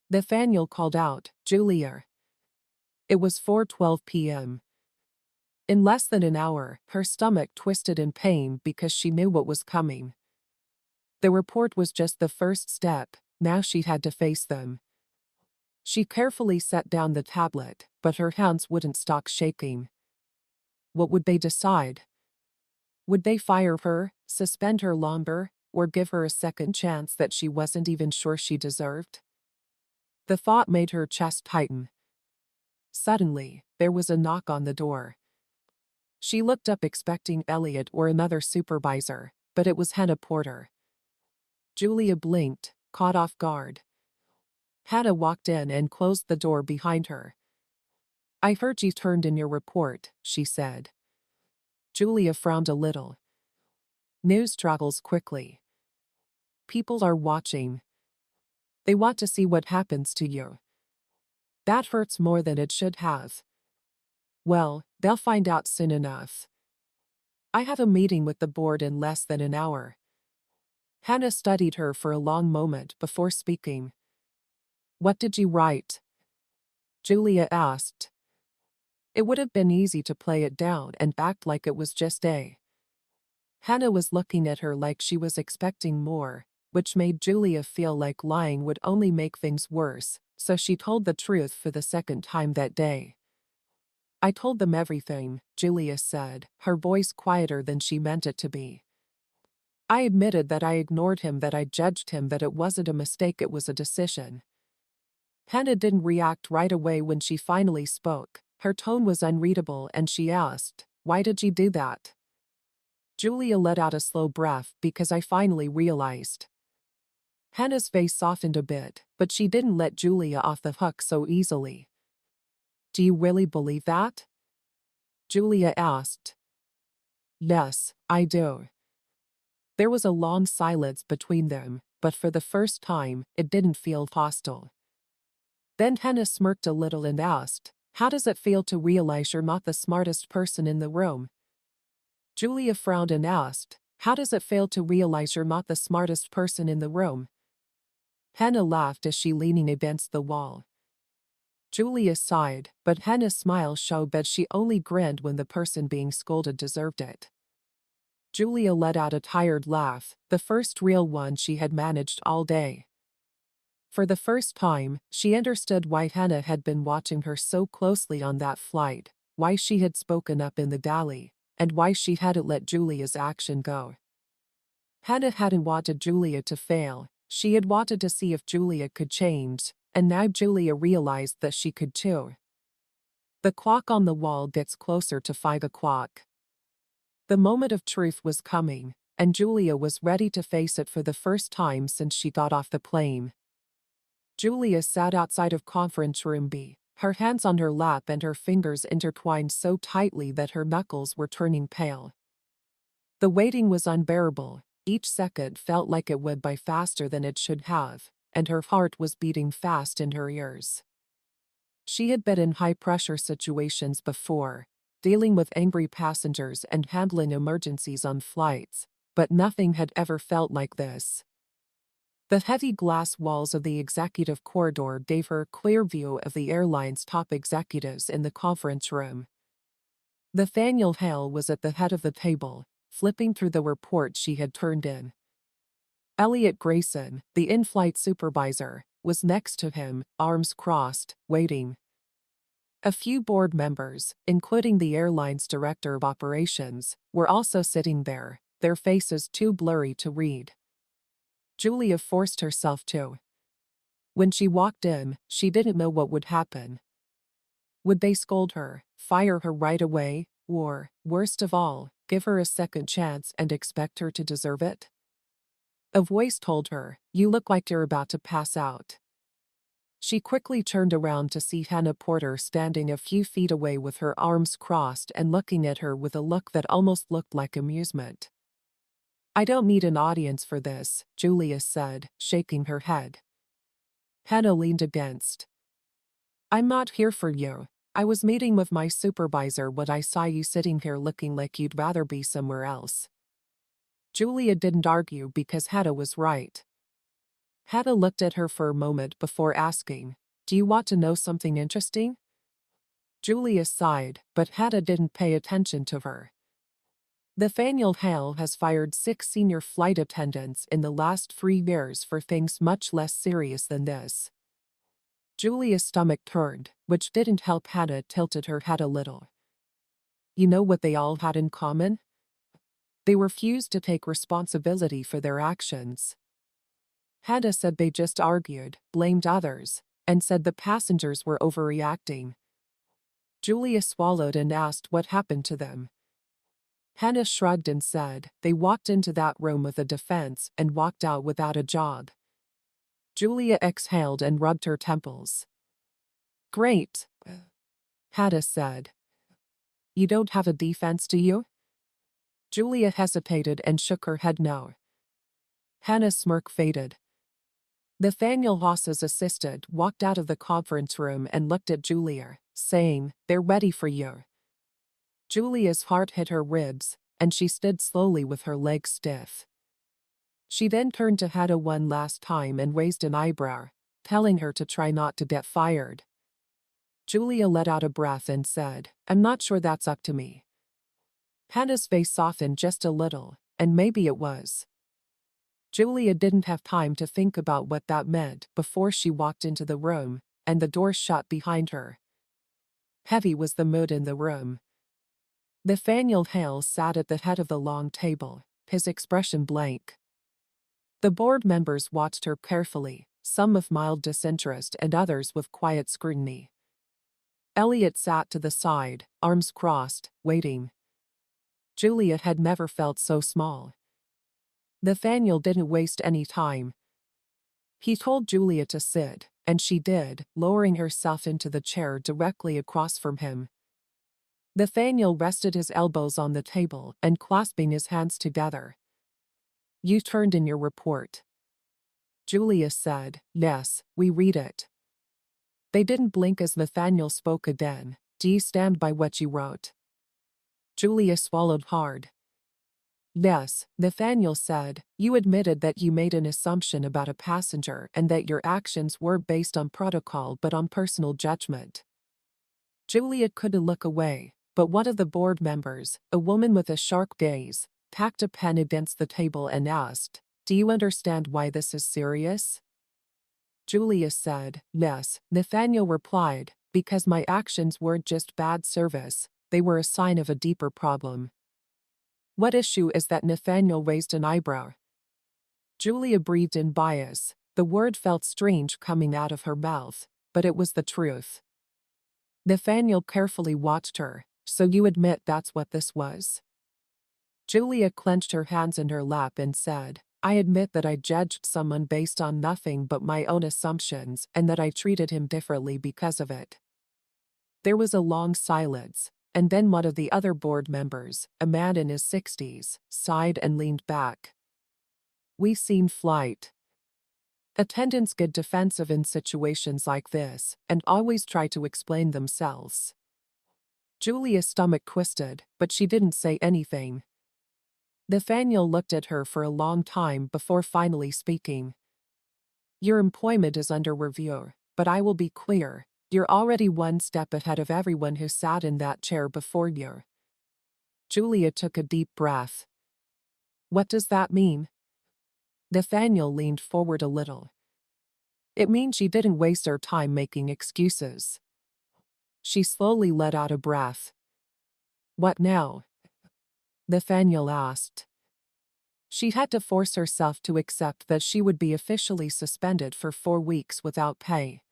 Nathaniel called out, Julia. It was 4:12 p.m. In less than an hour, her stomach twisted in pain because she knew what was coming. The report was just the first step, now she had to face them. She carefully set down the tablet, but her hands wouldn't stop shaking. What would they decide? Would they fire her, suspend her longer, or give her a second chance that she wasn't even sure she deserved? The thought made her chest tighten. Suddenly, there was a knock on the door. She looked up expecting Elliot or another supervisor, but it was Hannah Porter. Julia blinked, caught off guard. Hannah walked in and closed the door behind her. I heard you turned in your report, she said. Julia frowned a little. News travels quickly. People are watching. They want to see what happens to you. That hurts more than it should have. Well, they'll find out soon enough. I have a meeting with the board in less than an hour. Hannah studied her for a long moment before speaking. What did you write? Julia asked. It would have been easy to play it down and act like it was just a. Hannah was looking at her like she was expecting more, which made Julia feel like lying would only make things worse, so she told the truth for the second time that day. I told them everything, Julia said, her voice quieter than she meant it to be. I admitted that I ignored him, that I judged him, that it wasn't a mistake, it was a decision. Hannah didn't react right away when she finally spoke. Her tone was unreadable and she asked, why did you do that? Julia let out a slow breath because I finally realized. Hannah's face softened a bit, but she didn't let Julia off the hook so easily. Do you really believe that? Julia asked. Yes, I do. There was a long silence between them, but for the first time, it didn't feel hostile. Then Hannah smirked a little and asked, how does it feel to realize you're not the smartest person in the room? Julia frowned and asked, how does it feel to realize you're not the smartest person in the room? Hannah laughed as she leaned against the wall. Julia sighed, but Hannah's smile showed that she only grinned when the person being scolded deserved it. Julia let out a tired laugh, the first real one she had managed all day. For the first time, she understood why Hannah had been watching her so closely on that flight, why she had spoken up in the galley, and why she hadn't let Julia's action go. Hannah hadn't wanted Julia to fail, she had wanted to see if Julia could change, and now Julia realized that she could too. The clock on the wall gets closer to 5 o'clock. The moment of truth was coming, and Julia was ready to face it for the first time since she got off the plane. Julia sat outside of conference room B, her hands on her lap and her fingers intertwined so tightly that her knuckles were turning pale. The waiting was unbearable, each second felt like it would by faster than it should have, and her heart was beating fast in her ears. She had been in high-pressure situations before, dealing with angry passengers and handling emergencies on flights, but nothing had ever felt like this. The heavy glass walls of the executive corridor gave her a clear view of the airline's top executives in the conference room. Dorian Hail was at the head of the table, flipping through the report she had turned in. Elliot Grayson, the in-flight supervisor, was next to him, arms crossed, waiting. A few board members, including the airline's director of operations, were also sitting there, their faces too blurry to read. Julia forced herself to. When she walked in, she didn't know what would happen. Would they scold her, fire her right away, or, worst of all, give her a second chance and expect her to deserve it? A voice told her, "You look like you're about to pass out." She quickly turned around to see Hannah Porter standing a few feet away with her arms crossed and looking at her with a look that almost looked like amusement. "I don't need an audience for this," Julia said, shaking her head. Hannah leaned against. "I'm not here for you. I was meeting with my supervisor when I saw you sitting here looking like you'd rather be somewhere else." Julia didn't argue because Hannah was right. Hannah looked at her for a moment before asking, "Do you want to know something interesting?" Julia sighed, but Hannah didn't pay attention to her. Dorian Hail has fired 6 senior flight attendants in the last 3 years for things much less serious than this. Julia's stomach turned, which didn't help. Hannah tilted her head a little. You know what they all had in common? They refused to take responsibility for their actions. Hannah said they just argued, blamed others, and said the passengers were overreacting. Julia swallowed and asked what happened to them. Hannah shrugged and said, "They walked into that room with a defense and walked out without a job." Julia exhaled and rubbed her temples. "Great," Hannah said. "You don't have a defense, do you?" Julia hesitated and shook her head no. Hannah's smirk faded. Nathaniel Haas's assistant walked out of the conference room and looked at Julia, saying, "They're ready for you." Julia's heart hit her ribs, and she stood slowly with her legs stiff. She then turned to Hannah one last time and raised an eyebrow, telling her to try not to get fired. Julia let out a breath and said, "I'm not sure that's up to me." Hannah's face softened just a little, and maybe it was. Julia didn't have time to think about what that meant before she walked into the room, and the door shut behind her. Heavy was the mood in the room. Dorian Hail sat at the head of the long table, his expression blank. The board members watched her carefully, some with mild disinterest and others with quiet scrutiny. Elliot sat to the side, arms crossed, waiting. Julia had never felt so small. Nathaniel didn't waste any time. He told Julia to sit, and she did, lowering herself into the chair directly across from him. Nathaniel rested his elbows on the table and clasping his hands together. "You turned in your report." Julia said, "Yes, we read it." They didn't blink as Nathaniel spoke again. "Do you stand by what you wrote?" Julia swallowed hard. "Yes," Nathaniel said, "you admitted that you made an assumption about a passenger and that your actions were based on protocol but on personal judgment." Julia couldn't look away, but one of the board members, a woman with a sharp gaze, tapped a pen against the table and asked, "Do you understand why this is serious?" Julia said, "Yes," Nathaniel replied, "because my actions weren't just bad service, they were a sign of a deeper problem." "What issue is that?" Nathaniel raised an eyebrow. Julia breathed in bias. The word felt strange coming out of her mouth, but it was the truth. Nathaniel carefully watched her. "So you admit that's what this was?" Julia clenched her hands in her lap and said, "I admit that I judged someone based on nothing but my own assumptions and that I treated him differently because of it." There was a long silence, and then one of the other board members, a man in his 60s, sighed and leaned back. "We've seen flight attendants get defensive in situations like this and always try to explain themselves." Julia's stomach twisted, but she didn't say anything. Nathaniel looked at her for a long time before finally speaking. "Your employment is under review, but I will be clear, you're already one step ahead of everyone who sat in that chair before you." Julia took a deep breath. "What does that mean?" Nathaniel leaned forward a little. "It means she didn't waste her time making excuses." She slowly let out a breath. "What now?" Nathaniel asked. She had to force herself to accept that she would be officially suspended for 4 weeks without pay.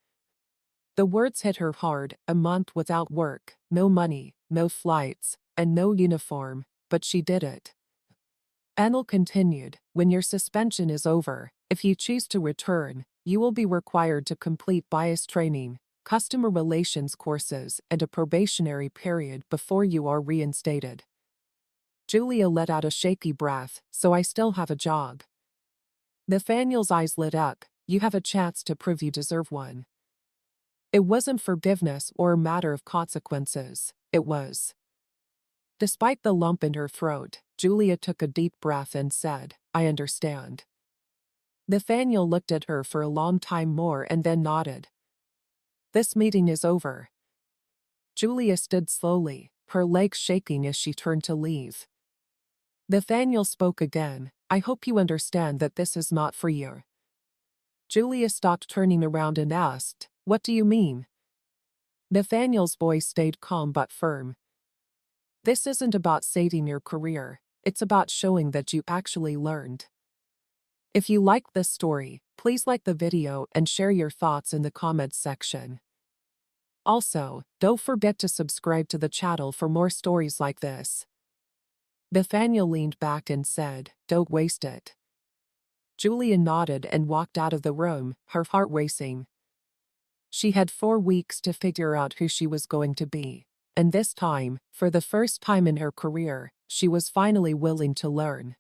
The words hit her hard, a month without work, no money, no flights, and no uniform, but she did it. Anil continued, "When your suspension is over, if you choose to return, you will be required to complete bias training, customer relations courses, and a probationary period before you are reinstated." Julia let out a shaky breath. "So I still have a job." Nathaniel's eyes lit up. "You have a chance to prove you deserve one." It wasn't forgiveness or a matter of consequences. It was. Despite the lump in her throat, Julia took a deep breath and said, "I understand." Nathaniel looked at her for a long time more and then nodded. "This meeting is over." Julia stood slowly, her legs shaking as she turned to leave. Nathaniel spoke again, "I hope you understand that this is not for you." Julia stopped turning around and asked, "What do you mean?" Nathaniel's voice stayed calm but firm. "This isn't about saving your career, it's about showing that you actually learned." If you liked this story, please like the video and share your thoughts in the comments section. Also, don't forget to subscribe to the channel for more stories like this. Nathaniel leaned back and said, "Don't waste it." Julia nodded and walked out of the room, her heart racing. She had 4 weeks to figure out who she was going to be, and this time, for the first time in her career, she was finally willing to learn.